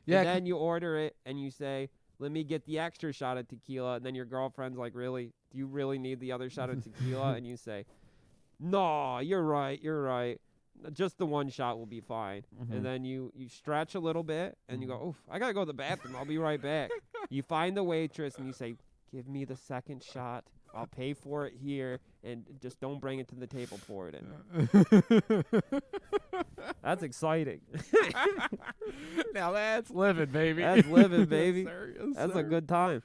Yeah. And then you order it and you say, let me get the extra shot of tequila. And then your girlfriend's like, really? Do you really need the other shot of tequila? And you say, no, you're right. Just the one shot will be fine. And then you stretch a little bit and you go, oof, I got to go to the bathroom. I'll be right back. You find the waitress and you say, give me the second shot. I'll pay for it here, and just don't bring it to the table. Pour it in. That's exciting. Now that's living, baby. That's living, baby. Yes, sir. Yes, That's sir. a good time.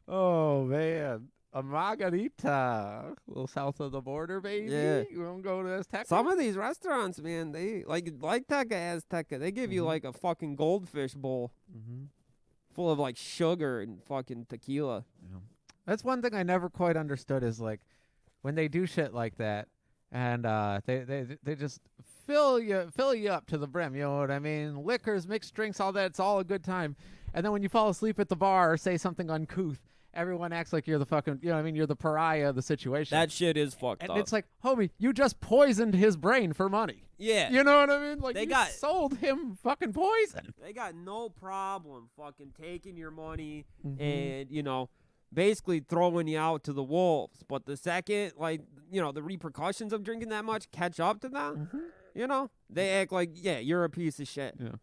Oh man. a margarita, a little south of the border, baby. Yeah. You want to go to Azteca? Some of these restaurants, man, they like Teca Azteca. They give you like a fucking goldfish bowl full of like sugar and fucking tequila. Yeah. That's one thing I never quite understood is like when they do shit like that, and they just fill you up to the brim. You know what I mean? Liquors, mixed drinks, all that. It's all a good time. And then when you fall asleep at the bar or say something uncouth, everyone acts like you're the fucking, you know what I mean? You're the pariah of the situation. That shit is fucked and up. it's like, homie, you just poisoned his brain for money. Yeah. You know what I mean? Like, They you sold him fucking poison. They got no problem fucking taking your money and, you know, basically throwing you out to the wolves. But the second, like, you know, the repercussions of drinking that much catch up to them, you know, they act like, yeah, you're a piece of shit. Yeah.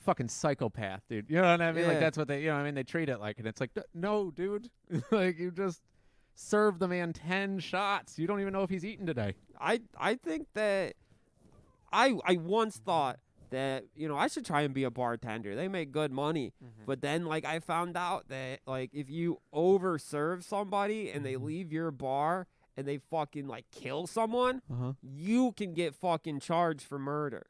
Fucking psychopath, dude. You know what I mean? Like, Yeah. that's what they, you know what I mean? They treat it like it. It's like, no, dude. Like, you just served the man 10 shots. You don't even know if he's eaten today. I think that I once thought that, you know, I should try and be a bartender. They make good money. But then, like, I found out that, like, if you overserve somebody and they leave your bar and they fucking, like, kill someone, you can get fucking charged for murder.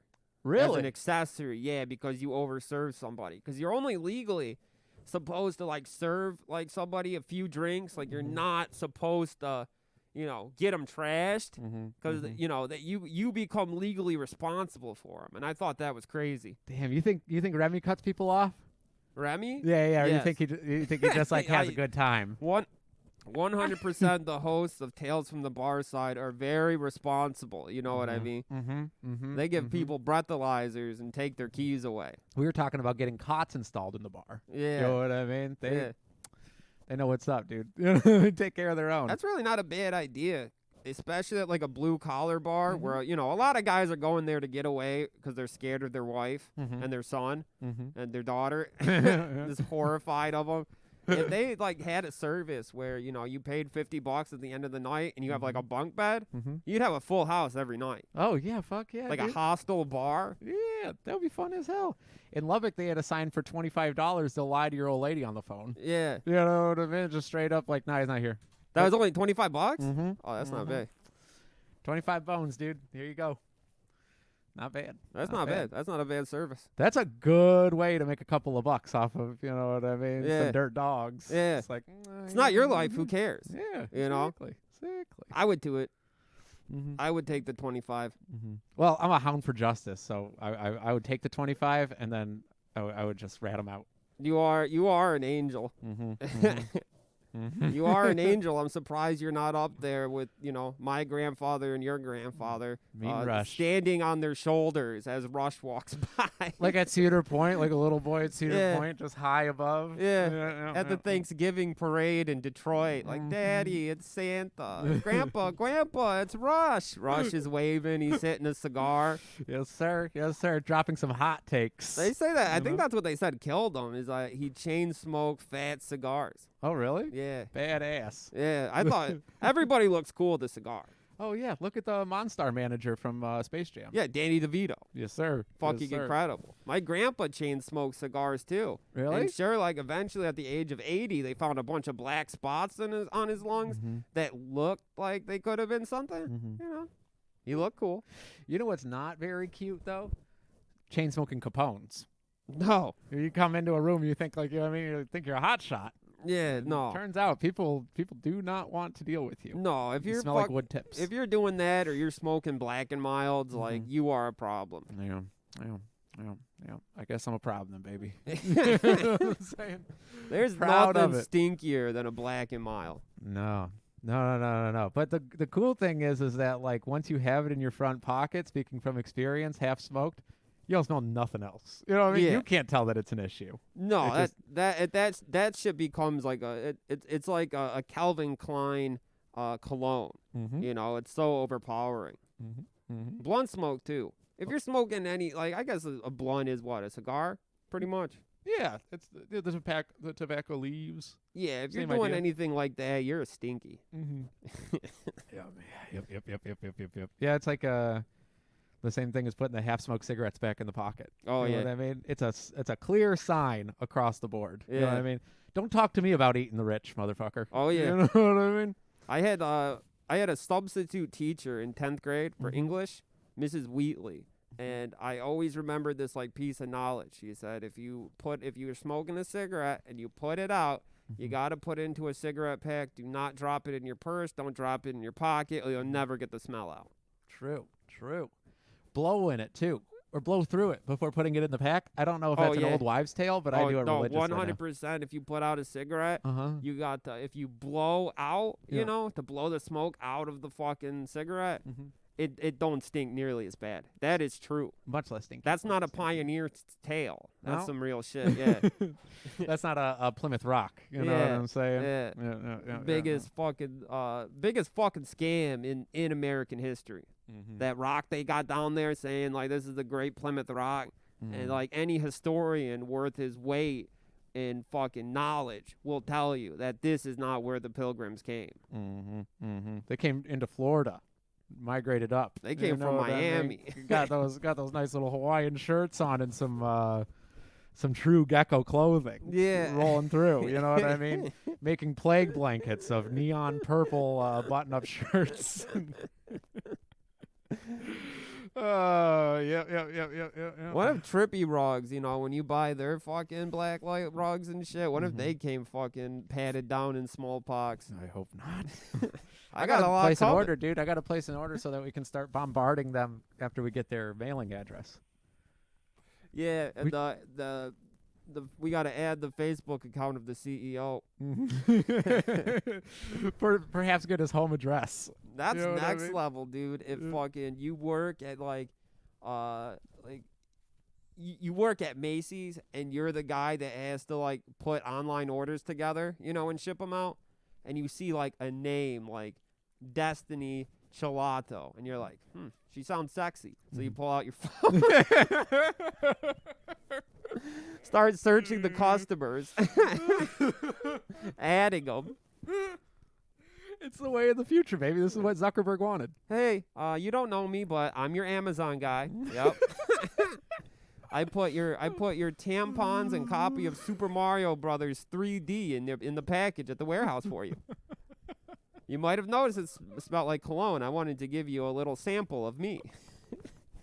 As Really? an accessory, yeah, because you overserve somebody. Because you're only legally supposed to, like, serve, like, somebody a few drinks. Like, you're not supposed to, you know, get them trashed. Because, you know, that you become legally responsible for them. And I thought that was crazy. Damn, you think Remy cuts people off? Remy? Yeah. Or Yes. you think he just, like, has a good time? 100% the hosts of Tales from the Bar Side are very responsible. You know what I mean? They give people breathalyzers and take their keys away. We were talking about getting cots installed in the bar. Yeah. You know what I mean? Yeah. They know what's up, dude. They take care of their own. That's really not a bad idea, especially at like a blue collar bar where, you know, a lot of guys are going there to get away because they're scared of their wife and their son and their daughter. Just horrified of them. If they like had a service where, you know, you paid $50 at the end of the night and you have like a bunk bed, you'd have a full house every night. Oh, yeah, fuck yeah. Like dude. a hostel bar. Yeah, that would be fun as hell. In Lubbock, they had a sign for $25 to lie to your old lady on the phone. Yeah. You know what I mean? Just straight up like, nah, he's not here. That was only $25? Oh, that's not bad. 25 bones, dude. Here you go. Not bad. That's not bad. That's not a bad service. That's a good way to make a couple of bucks off of, you know what I mean? Yeah. Some dirt dogs. Yeah. It's like, It's not your life. Who cares? Yeah. You know? Exactly. I would do it. I would take the 25. Well, I'm a hound for justice, so I would take the 25 and then I would just rat them out. You are an angel. You are an angel. I'm surprised you're not up there with, you know, my grandfather and your grandfather Rush. standing on their shoulders as Rush walks by. Like at Cedar Point, like a little boy at Cedar Point, just high above. At the Thanksgiving parade in Detroit. Like, Daddy, it's Santa. Grandpa, it's Rush. Rush is waving. He's hitting a cigar. Yes, sir. Yes, sir. Dropping some hot takes. They say that. I think that's what they said killed him, is he chain smoked fat cigars. Oh, really? Yeah. Badass. Yeah, I thought everybody looks cool with the cigar. Oh, yeah. Look at the Monstar manager from Space Jam. Yeah, Danny DeVito. Yes, sir. Fucking Yes, sir. incredible. My grandpa chain smoked cigars too. Really? And sure, like eventually at the age of 80, they found a bunch of black spots on his lungs that looked like they could have been something. You know, he looked cool. You know what's not very cute, though? Chain smoking Capones. No. You come into a room, you think like, you know what I mean? You think you're a hot shot. Yeah, no. Turns out people do not want to deal with you. No, if You you're smell like wood tips. if you're doing that or you're smoking Black and Milds, like you are a problem. Yeah. I guess I'm a problem, then, baby. There's Proud of nothing it. stinkier than a Black and Mild. No. But the cool thing is that like once you have it in your front pocket, speaking from experience, half smoked, you don't smell nothing else. You know what I mean? Yeah. You can't tell that it's an issue. No, It that shit becomes like it's like a Calvin Klein cologne. You know, it's so overpowering. Blunt smoke too. If you're smoking any, like, I guess a blunt is what, a cigar, pretty much. Yeah, it's the tobacco leaves. Yeah, if you're Same doing idea. anything like that, you're a stinky. Yep. Yeah, it's like The same thing as putting the half-smoked cigarettes back in the pocket. Oh, you know yeah. what I mean? It's a clear sign across the board. You know what Yeah. I mean? Don't talk to me about eating the rich, motherfucker. Oh, yeah. You know what I mean? I had a substitute teacher in 10th grade for English, Mrs. Wheatley. And I always remembered this like piece of knowledge. She said if you're smoking a cigarette and you put it out, you got to put it into a cigarette pack. Do not drop it in your purse. Don't drop it in your pocket, or you'll never get the smell out. True. Blow in it, too. Or blow through it before putting it in the pack. I don't know if that's an old wives' tale, but I do it no, religiously. 100%. If you put out a cigarette, Uh-huh. you got to, if you blow out, Yeah. you know, to blow the smoke out of the fucking cigarette, it don't stink nearly as bad. That is true. Much less stinky. That's not a pioneer tale. That's No? some real shit. Yeah. That's not a Plymouth Rock. You know what I'm saying? Yeah. Yeah. biggest fucking scam in American history. That rock they got down there saying like this is the Great Plymouth Rock, and like any historian worth his weight in fucking knowledge will tell you that this is not where the Pilgrims came. They came into Florida, migrated up. They came from Miami. got those nice little Hawaiian shirts on and some true gecko clothing. Yeah. Rolling through. You know what I mean? Making plague blankets of neon purple button-up shirts. Yeah. What if Trippy Rugs, you know, when you buy their fucking black light rugs and shit, what if they came fucking padded down in smallpox? I hope not. I got a lot place an coming. order, dude. I got to place an order so that we can start bombarding them after we get their mailing address. Yeah, and we got to add the Facebook account of the CEO. Perhaps get his home address. That's You know what I next mean? level, dude. If fucking you work at you work at Macy's and you're the guy that has to like put online orders together, you know, and ship them out, and you see like a name like Destiny Chalato, and you're like, she sounds sexy. So you pull out your phone, start searching the customers, adding them. It's the way of the future, baby. This is what Zuckerberg wanted. Hey, you don't know me, but I'm your Amazon guy. Yep. I put your tampons and copy of Super Mario Brothers 3D in the package at the warehouse for you. You might have noticed it smelled like cologne. I wanted to give you a little sample of me.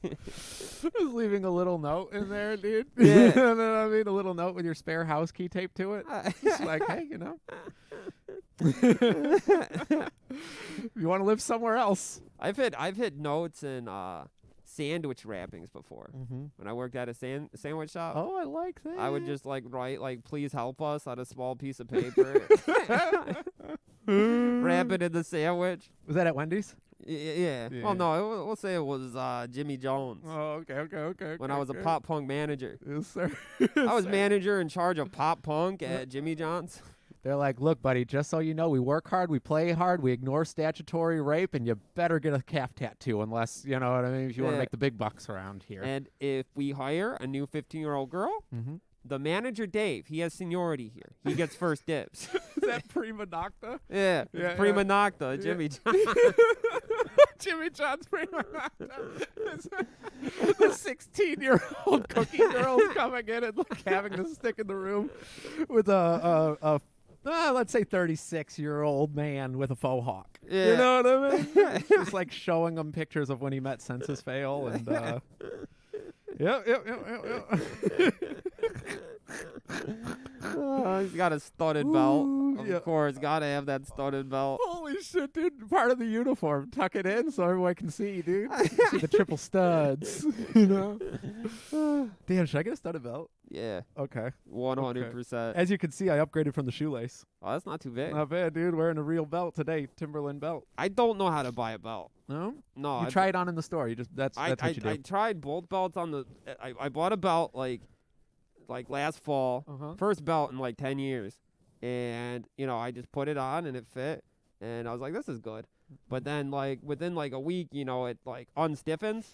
Just leaving a little note in there, dude. Yeah. You know what I mean? A little note with your spare house key taped to it. Just like, hey, you know. You want to live somewhere else. I've hit notes in sandwich wrappings before. When I worked at a sandwich shop. Oh, I like that. I would just like write like please help us on a small piece of paper. Wrap it in the sandwich. Was that at Wendy's? Yeah. Yeah. Well, no, we'll say it was Jimmy Jones. Oh, okay. When I was a pop punk manager. Yes, sir. I was manager in charge of pop punk at Jimmy John's. They're like, look, buddy, just so you know, we work hard, we play hard, we ignore statutory rape, and you better get a calf tattoo unless, you know what I mean, if you want to Yeah. make the big bucks around here. And if we hire a new 15-year-old girl, the manager, Dave, he has seniority here. He gets first dibs. Is that prima nocta? Yeah. Yeah, Prima yeah. nocta, Jimmy John. Jimmy John's prima nocta. The 16-year-old cookie girl's coming in and like having to stick in the room with a let's say 36-year-old man with a faux hawk. Yeah. You know what I mean? Just like showing him pictures of when he met Census Fail and Yep. He's got a studded belt. Of yeah. course, gotta have that studded belt. Holy shit, dude. Part of the uniform. Tuck it in so everyone can see, dude. See the triple studs. You know? Damn, should I get a studded belt? Yeah, Okay. 100%. As you can see, I upgraded from the shoelace. Oh, that's not too big. Not bad, dude. Wearing a real belt today. Timberland belt. I don't know how to buy a belt. No? No, You try it on in the store. You just that's what you do. I tried both belts on the. I bought a belt like last fall, first belt in like 10 years, and you know I just put it on and it fit, and I was like, this is good. But then like within like a week, you know, it like unstiffens,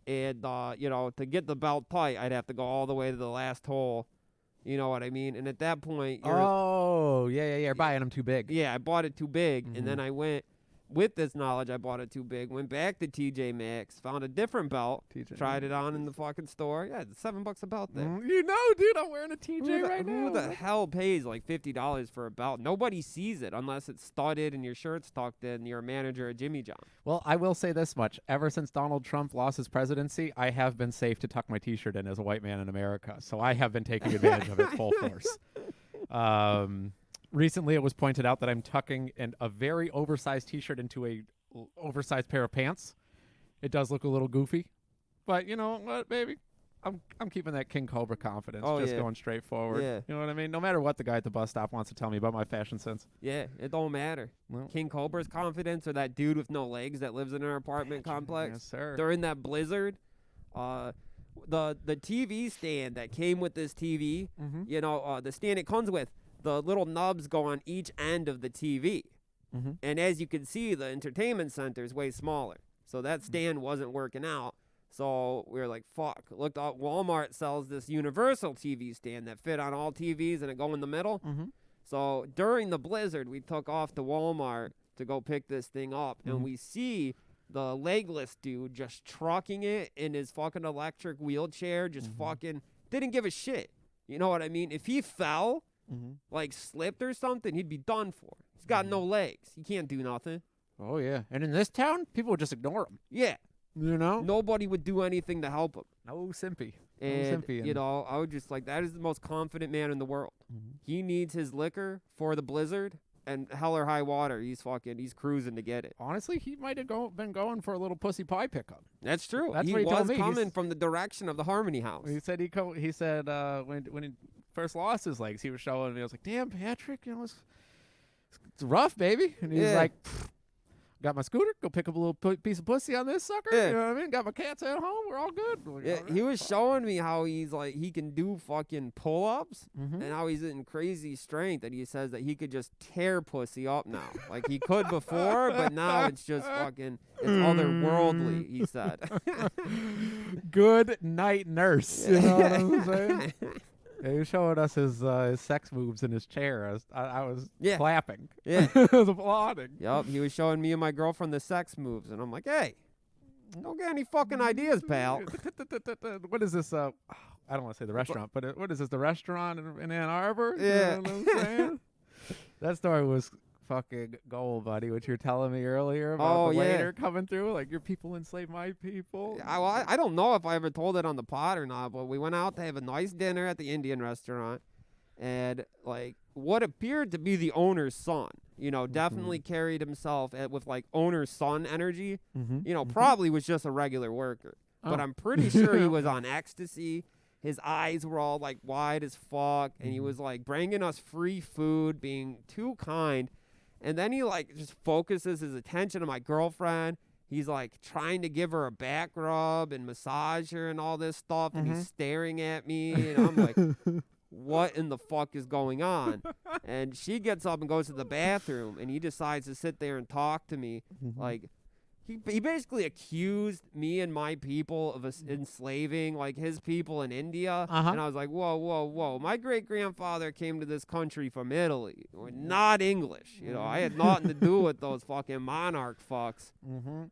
and you know, to get the belt tight, I'd have to go all the way to the last hole. You know what I mean? And at that point, you're, Oh, yeah. You're buying them too big. yeah, I bought it too big, and then I went with this knowledge, I bought it too big. Went back to TJ Maxx, found a different belt, tried it on in the fucking store. Yeah, it's $7 a belt there. You know, dude, I'm wearing a TJ right now. Who the hell pays like $50 for a belt? Nobody sees it unless it's studded and your shirt's tucked in. You're a manager at Jimmy John. Well, I will say this much. Ever since Donald Trump lost his presidency, I have been safe to tuck my T-shirt in as a white man in America. So I have been taking advantage of it full force. Recently, it was pointed out that I'm tucking a very oversized T-shirt into a oversized pair of pants. It does look a little goofy, but you know what, baby? I'm keeping that King Cobra confidence, going straight forward. Yeah. You know what I mean? No matter what the guy at the bus stop wants to tell me about my fashion sense. Yeah, it don't matter. Well, King Cobra's confidence or that dude with no legs that lives in our apartment complex. Yes, sir. During that blizzard, the TV stand that came with this TV, you know, the stand it comes with, the little nubs go on each end of the TV. And as you can see, the entertainment center is way smaller. So that stand wasn't working out. So we were like, fuck. Looked up, Walmart sells this universal TV stand that fit on all TVs and it go in the middle. So during the blizzard, we took off to Walmart to go pick this thing up. And we see the legless dude just trucking it in his fucking electric wheelchair, just fucking didn't give a shit. You know what I mean? If he fell, like slipped or something, he'd be done for. He's got no legs. He can't do nothing. Oh, yeah. And in this town, people would just ignore him. Yeah. You know? Nobody would do anything to help him. No simpy. And, you know, I would just like, that is the most confident man in the world. He needs his liquor for the blizzard, and hell or high water, he's cruising to get it. Honestly, he might have been going for a little pussy pie pickup. That's true. That's he what he told was me. coming from the direction of the Harmony House. He said when he first lost his legs, he was showing me. I was like, damn, Patrick, you know, it's rough, baby. And he's like, got my scooter, go pick up a little piece of pussy on this sucker. Yeah. You know what I mean? Got my cats at home. We're all good. Yeah, he was showing me how he's like, he can do fucking pull-ups and how he's in crazy strength, and he says that he could just tear pussy up now. Like he could before, but now it's just fucking, it's otherworldly, he said. Good night, nurse. You know what I'm saying? Yeah, he was showing us his sex moves in his chair. I was clapping. Yeah. I was applauding. Yep, he was showing me and my girlfriend the sex moves, and I'm like, hey, don't get any fucking ideas, pal. What is this? I don't want to say the restaurant, but what is this? The restaurant in Ann Arbor? Yeah. You know what I'm saying? That story was fucking gold, buddy. What you were telling me earlier about the waiter coming through, like your people enslave my people. I don't know if I ever told it on the pod or not, but we went out to have a nice dinner at the Indian restaurant, and like what appeared to be the owner's son, you know, definitely carried himself with like owner's son energy. You know, probably was just a regular worker, but I'm pretty sure he was on ecstasy. His eyes were all like wide as fuck, and he was like bringing us free food, being too kind. And then he like just focuses his attention on my girlfriend. He's like trying to give her a back rub and massage her and all this stuff. And he's staring at me. And I'm like, what in the fuck is going on? And she gets up and goes to the bathroom. And he decides to sit there and talk to me. Like, he basically accused me and my people of enslaving like his people in India. And I was like, whoa, whoa, whoa. My great-grandfather came to this country from Italy. We're not English. You know, I had nothing to do with those fucking monarch fucks.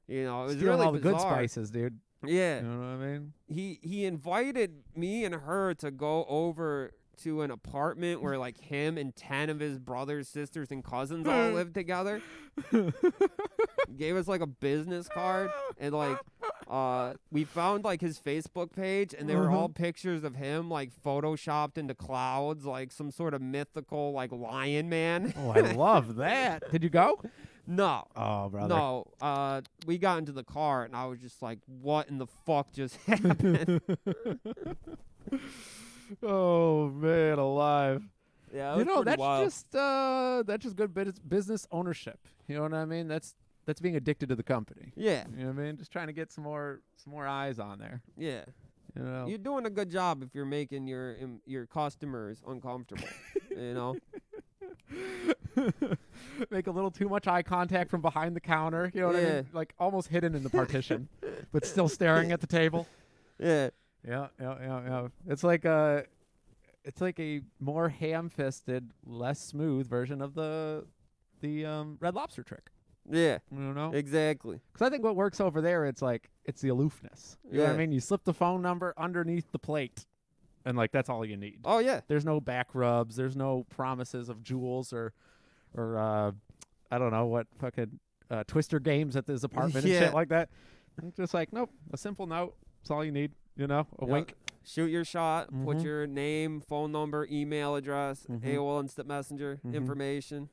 You know, it was Stealing really all the bizarre. good spices, dude. Yeah. You know what I mean? He invited me and her to go over to an apartment where like him and 10 of his brothers, sisters, and cousins all live together. Gave us like a business card, and like we found like his Facebook page, and they were all pictures of him like photoshopped into clouds, like some sort of mythical like lion man. Oh, I love that. Did you go? No. Oh, brother. No. We got into the car, and I was just like, what in the fuck just happened? Oh man, alive. Yeah, you know, that's wild. just good business ownership. You know what I mean? That's being addicted to the company. Yeah. You know what I mean? Just trying to get some more eyes on there. Yeah. You know? You're doing a good job if you're making your customers uncomfortable. You know? Make a little too much eye contact from behind the counter. You know what I mean? Like almost hidden in the partition, but still staring at the table. Yeah. Yeah. It's like a more ham-fisted, less smooth version of the Red Lobster trick. Yeah, You know? exactly. Because I think what works over there, it's the aloofness. You know what I Yeah. mean? You slip the phone number underneath the plate, and that's all you need. Oh yeah. There's no back rubs. There's no promises of jewels or I don't know what fucking Twister games at this apartment and Yeah. shit like that. It's just nope, a simple note. That's all you need. You know, a Yeah. wink. Shoot your shot. Put Mhm. your name, phone number, email address, Mhm. AOL Instant Messenger Mhm. information.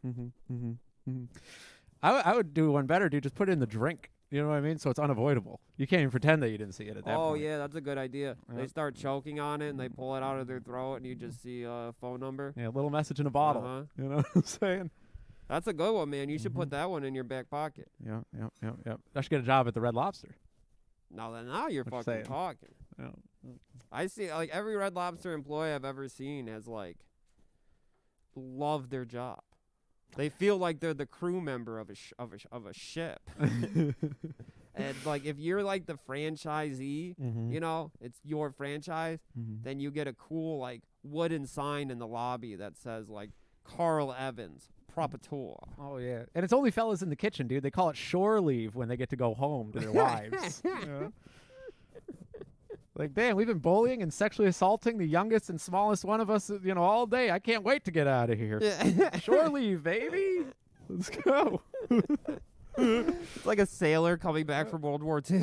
I would do one better, dude. Just put it in the drink. You know what I mean? So it's unavoidable. You can't even pretend that you didn't see it at that Oh point. yeah, that's a good idea. They Yep. start choking on it and they pull it out of their throat and you just see a phone number. Yeah, a little message in a bottle. Uh-huh. You know what I'm saying? That's a good one, man. You should put that one in your back pocket. Yeah. I should get a job at the Red Lobster. Now you're What you fucking saying? talking. Yeah. I see like every Red Lobster employee I've ever seen has like loved their job. They feel like they're the crew member of a ship. And like if you're like the franchisee, you know, it's your franchise, then you get a cool like wooden sign in the lobby that says like Carl Evans, Propator. Oh yeah, and it's only fellas in the kitchen, dude. They call it shore leave when they get to go home to their wives. Yeah. Like, damn, we've been bullying and sexually assaulting the youngest and smallest one of us, all day. I can't wait to get out of here. Yeah. Shore leave, baby. Let's go. It's like a sailor coming back from World War II.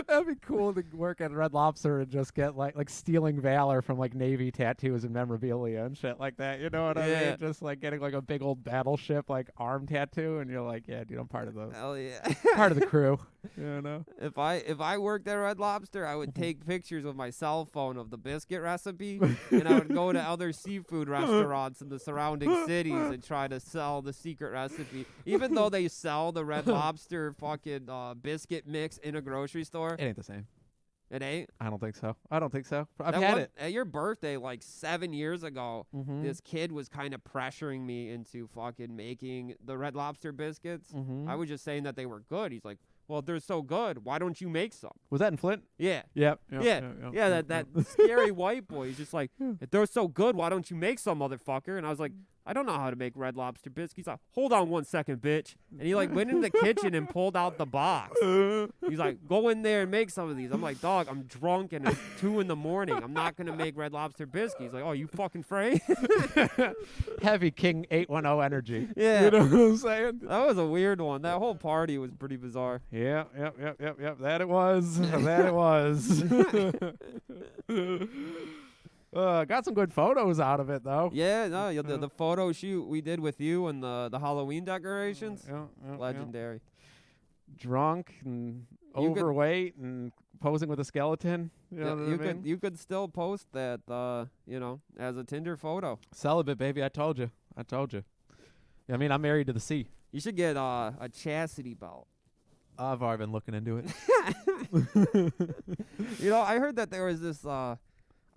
That'd be cool to work at Red Lobster and just get like stealing valor from like Navy tattoos and memorabilia and shit like that. You know what I Yeah. mean? Just like getting like a big old battleship like arm tattoo, and you're like, yeah, dude, I'm part of the Hell yeah. part of the crew. You know? If I worked at Red Lobster, I would take pictures with my cell phone of the biscuit recipe, and I would go to other seafood restaurants in the surrounding cities and try to sell the secret recipe. Even though they sell the Red Lobster fucking biscuit mix in a grocery store, It ain't the same. it ain't. I don't think so. I've That had one- it. At your birthday, like 7 years ago, Mhm. this kid was kind of pressuring me into fucking making the Red Lobster biscuits. Mhm. I was just saying that they were good. He's like, well, if they're so good, why don't you make some? Was that in Flint? Yeah. Yep. Yeah, that scary white boy. He's just like, if they're so good, why don't you make some, motherfucker? And I was like, I don't know how to make Red Lobster biscuits. He's like, hold on 1 second, bitch. And he like went in the kitchen and pulled out the box. He's like, go in there and make some of these. I'm like, dog, I'm drunk and it's 2 a.m. I'm not gonna make Red Lobster biscuits. He's like, oh, you fucking afraid? Heavy King 810 energy. Yeah. You know what I'm saying? That was a weird one. That whole party was pretty bizarre. Yeah, yep. That it was. That it was. Got some good photos out of it, though. Yeah, no, the photo shoot we did with you and the Halloween decorations, Yeah. legendary. Drunk and You could- overweight and posing with a skeleton. You know Yeah, what I mean? you could still post that, as a Tinder photo. Celibate, baby. I told you. Yeah, I mean, I'm married to the sea. You should get a chastity belt. I've already been looking into it. You know, I heard that there was this.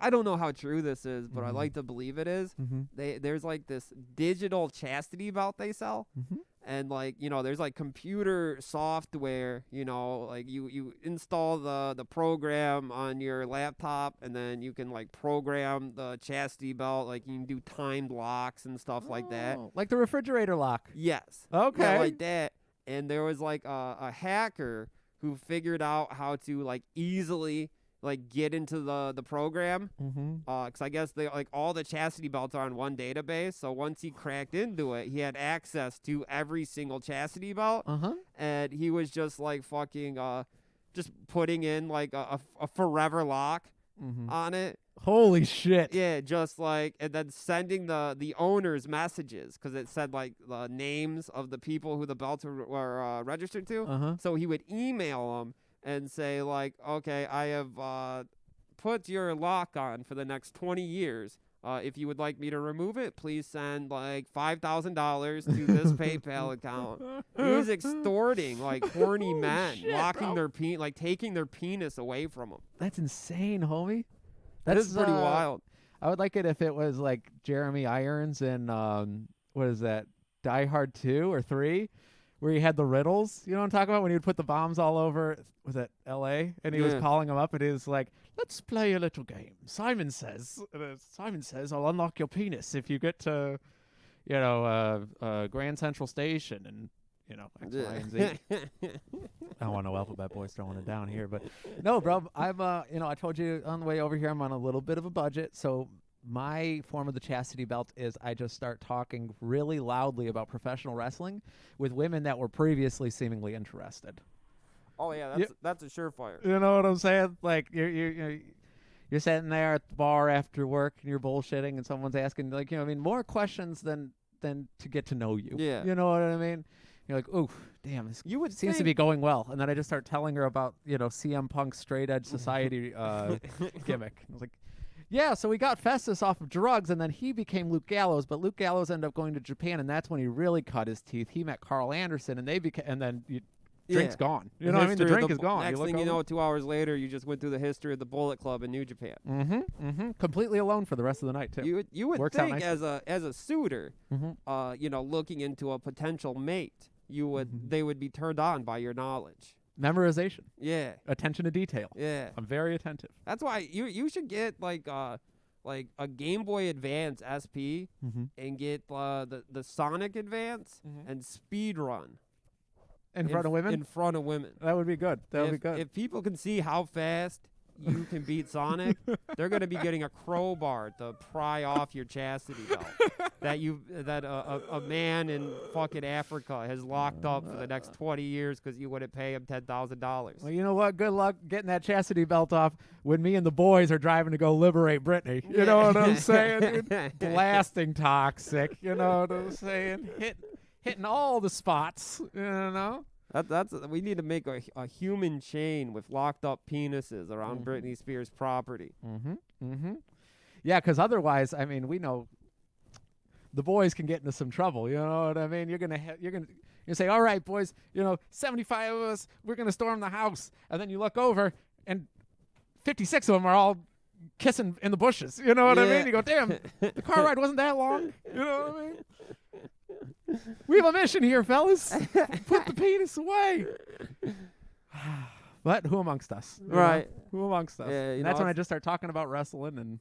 I don't know how true this is, but I like to believe it is. There's like this digital chastity belt they sell, and like there's like computer software. Like you install the program on your laptop, and then you can like program the chastity belt. Like you can do timed locks and stuff like that. Oh, like the refrigerator lock. Yes. Okay. Yeah, like that. And there was like a hacker who figured out how to like easily like get into the program. Because I guess they like all the chastity belts are on one database. So once he cracked into it, he had access to every single chastity belt. And he was just like fucking just putting in like a forever lock on it. Holy shit. Yeah, just like, and then sending the owners messages because it said like the names of the people who the belts were registered to. So he would email them and say like, okay, I have put your lock on for the next 20 years. If you would like me to remove it, please send like $5,000 to this PayPal account. He was extorting like horny men, locking their taking their penis away from them. That's insane, homie. That is pretty wild. I would like it if it was like Jeremy Irons in what is that? Die Hard 2 or 3, where he had the riddles. You know what I'm talking about? When he would put the bombs all over, was it L.A.? And he was calling them up, and he was like, "Let's play a little game." Simon says, "I'll unlock your penis if you get to, Grand Central Station." And you know, X, Y, and Z. I don't want no alphabet boys throwing it down here, but no, bro. I'm you know, I told you on the way over here, I'm on a little bit of a budget, so my form of the chastity belt is I just start talking really loudly about professional wrestling with women that were previously seemingly interested. Oh yeah, that's a surefire. You know what I'm saying? Like you're sitting there at the bar after work and you're bullshitting, and someone's asking, like, you know, I mean, more questions than to get to know you. Yeah. You know what I mean? You're like, ooh, damn, this You would seems to be going well. And then I just start telling her about, you know, CM Punk's straight edge society gimmick. I was like, yeah, so we got Festus off of drugs, and then he became Luke Gallows, but Luke Gallows ended up going to Japan, and that's when he really cut his teeth. He met Carl Anderson, and they became, and then drink's gone. You know what I mean? The drink is gone. Next thing you know, 2 hours later, you just went through the history of the Bullet Club in New Japan. Completely alone for the rest of the night, too. You would Works out think nicely. as a suitor, you know, looking into a potential mate, they would be turned on by your knowledge. Memorization. Yeah. Attention to detail. Yeah. I'm very attentive. That's why you should get like a Game Boy Advance SP and get the Sonic Advance and Speed Run. In front of women? In front of women. That would be good. That would be good. If people can see how fast you can beat Sonic, they're going to be getting a crowbar to pry off your chastity belt that a man in fucking Africa has locked up for the next 20 years because you wouldn't pay him $10,000. Well, you know what? Good luck getting that chastity belt off when me and the boys are driving to go liberate Britney. You know what I'm saying, dude? Blasting toxic. You know what I'm saying? Hitting all the spots. You know? We need to make a human chain with locked up penises around Britney Spears' property. Yeah, because otherwise, I mean, we know the boys can get into some trouble. You know what I mean? You're gonna say, all right, boys, you know, 75 of us, we're gonna storm the house, and then you look over, and 56 of them are all kissing in the bushes. You know what I mean? You go, damn, the car ride wasn't that long. You know what I mean? We have a mission here, fellas. Put the penis away. But who amongst us? Right. Who amongst us? Yeah, And that's when I just start talking about wrestling and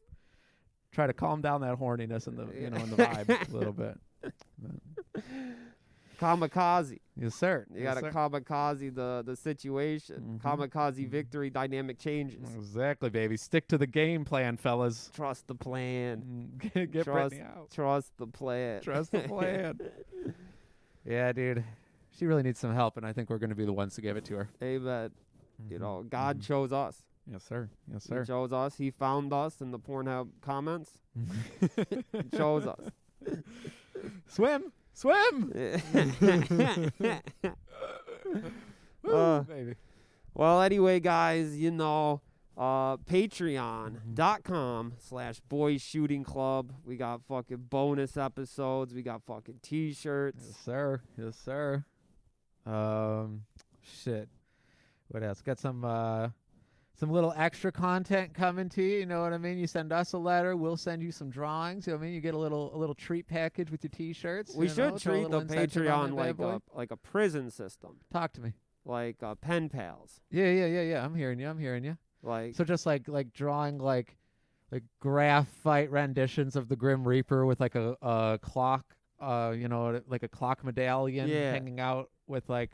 try to calm down that horniness and the in the vibe a little bit. Kamikaze. Yes, sir. You got to kamikaze the situation. Kamikaze victory dynamic changes. Exactly, baby. Stick to the game plan, fellas. Trust the plan. Get Britney out. Trust the plan. Trust the plan. Yeah, dude. She really needs some help, and I think we're going to be the ones to give it to her. Amen. You know, God chose us. Yes, sir. Yes, sir. He chose us. He found us in the Pornhub comments. He chose us. Swim! Oh, baby. Well, anyway, guys, you know, patreon.com/boys shooting club. We got fucking bonus episodes. We got fucking t-shirts. Yes, sir. Yes, sir. Shit. What else? Got some little extra content coming to you. You know what I mean? You send us a letter, we'll send you some drawings. You know what I mean? You get a little treat package with your t-shirts. We should throw a treat the little incentive on Patreon that bad boy. like a prison system, Talk to me. like pen pals. Yeah. I'm hearing you. Like So just like drawing like graphite renditions of the Grim Reaper with like a clock, you know, like a clock medallion hanging out with like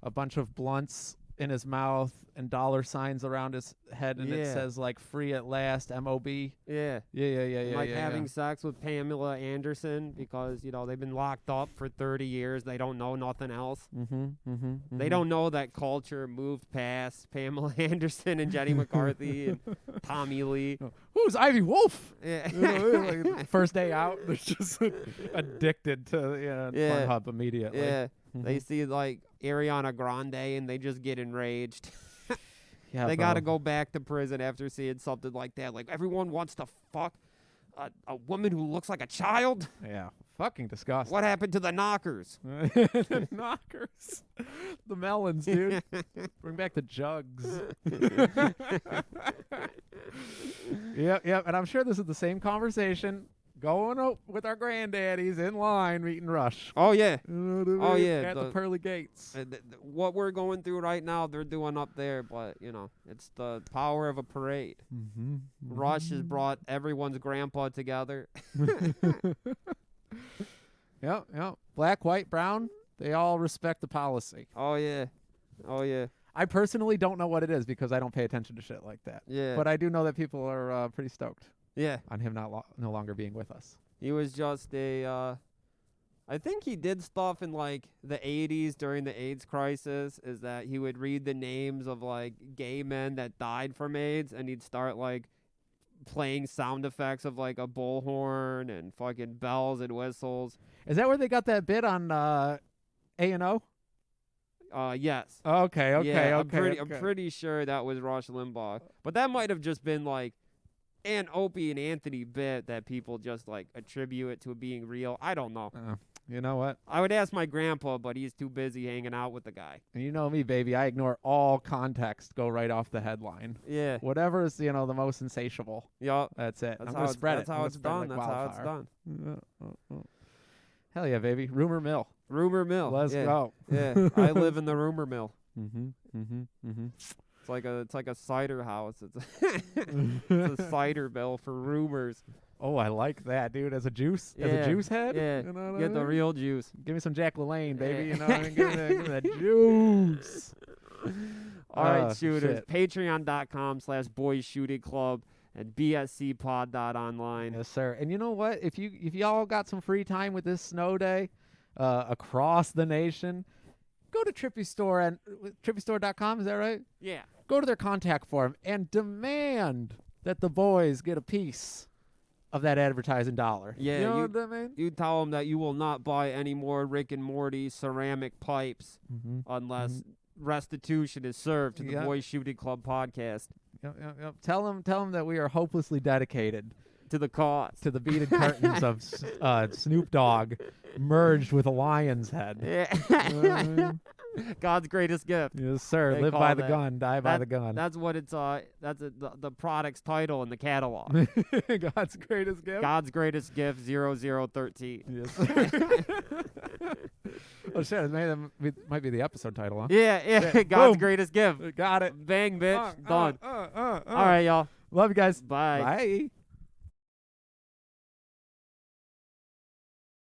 a bunch of blunts in his mouth and dollar signs around his head, and it says like "free at last" MOB. Yeah. Like having sex with Pamela Anderson because, you know, they've been locked up for 30 years. They don't know nothing else. They don't know that culture moved past Pamela Anderson and Jenny McCarthy and Tommy Lee. Who's Ivy Wolf? Yeah. You know, like, first day out, they're just addicted to Pornhub immediately. Yeah. They see like Ariana Grande and they just get enraged. Yeah, they got to go back to prison after seeing something like that. Like, everyone wants to fuck a woman who looks like a child. Yeah, fucking disgusting. What happened to the knockers? The knockers. The melons, dude. Bring back the jugs. Yep. And I'm sure this is the same conversation going with our granddaddies in line meeting Rush. Oh, yeah. You know what I Oh, mean? yeah. At the pearly gates. What we're going through right now, they're doing up there. But, you know, it's the power of a parade. Rush has brought everyone's grandpa together. Yep. Black, white, brown. They all respect the policy. Oh yeah. Oh yeah. I personally don't know what it is because I don't pay attention to shit like that. Yeah. But I do know that people are pretty stoked Yeah. on him no longer being with us. He was just a I think he did stuff in like the 80s during the AIDS crisis, is that he would read the names of like gay men that died from AIDS, and he'd start like playing sound effects of like a bullhorn and fucking bells and whistles. Is that where they got that bit on A&O? Yes. Okay, Yeah, okay. I'm pretty sure that was Rush Limbaugh. But that might have just been like an Opie and Anthony bit that people just like attribute it to being real. I don't know. You know what? I would ask my grandpa, but he's too busy hanging out with the guy. And you know me, baby. I ignore all context. Go right off the headline. Yeah. Whatever is, the most insatiable. Yup. That's it. That's I'm how gonna it's, spread that's it. how it's done. That's how it's done. Hell yeah, baby. Rumor mill. Rumor mill. Let's yeah. go. Yeah. I live in the rumor mill. Mm-hmm. It's like a cider house. It's a cider mill for rumors. Oh, I like that, dude. As a juice head? Yeah. You know what Get I the mean? real juice. Give me some Jack LaLanne, baby. Yeah. You know what I mean? Give me that juice. All right, shooters. Shit. Patreon.com/boys shooting club and bscpod.online. Yes, sir. And you know what? If y'all got some free time with this snow day across the nation, go to Trippy Store and trippystore.com. Is that right? Yeah. Go to their contact form and demand that the boys get a piece of that advertising dollar. Yeah, you know what I mean? You tell them that you will not buy any more Rick and Morty ceramic pipes unless restitution is served to the Boys Shooting Club podcast. Yep. Tell them that we are hopelessly dedicated to the cause. To the beaded curtains of Snoop Dogg merged with a lion's head. Yeah. God's greatest gift. Yes, sir. They Live call by the that. gun, die by the gun. That's what it's the product's title in the catalog. God's greatest gift. God's greatest gift 0013. Yes. Oh shit, might be the episode title, huh? Yeah. God's Boom. greatest gift. Got it. Bang, bitch. Done. All All right, y'all. Love you guys. Bye. Bye.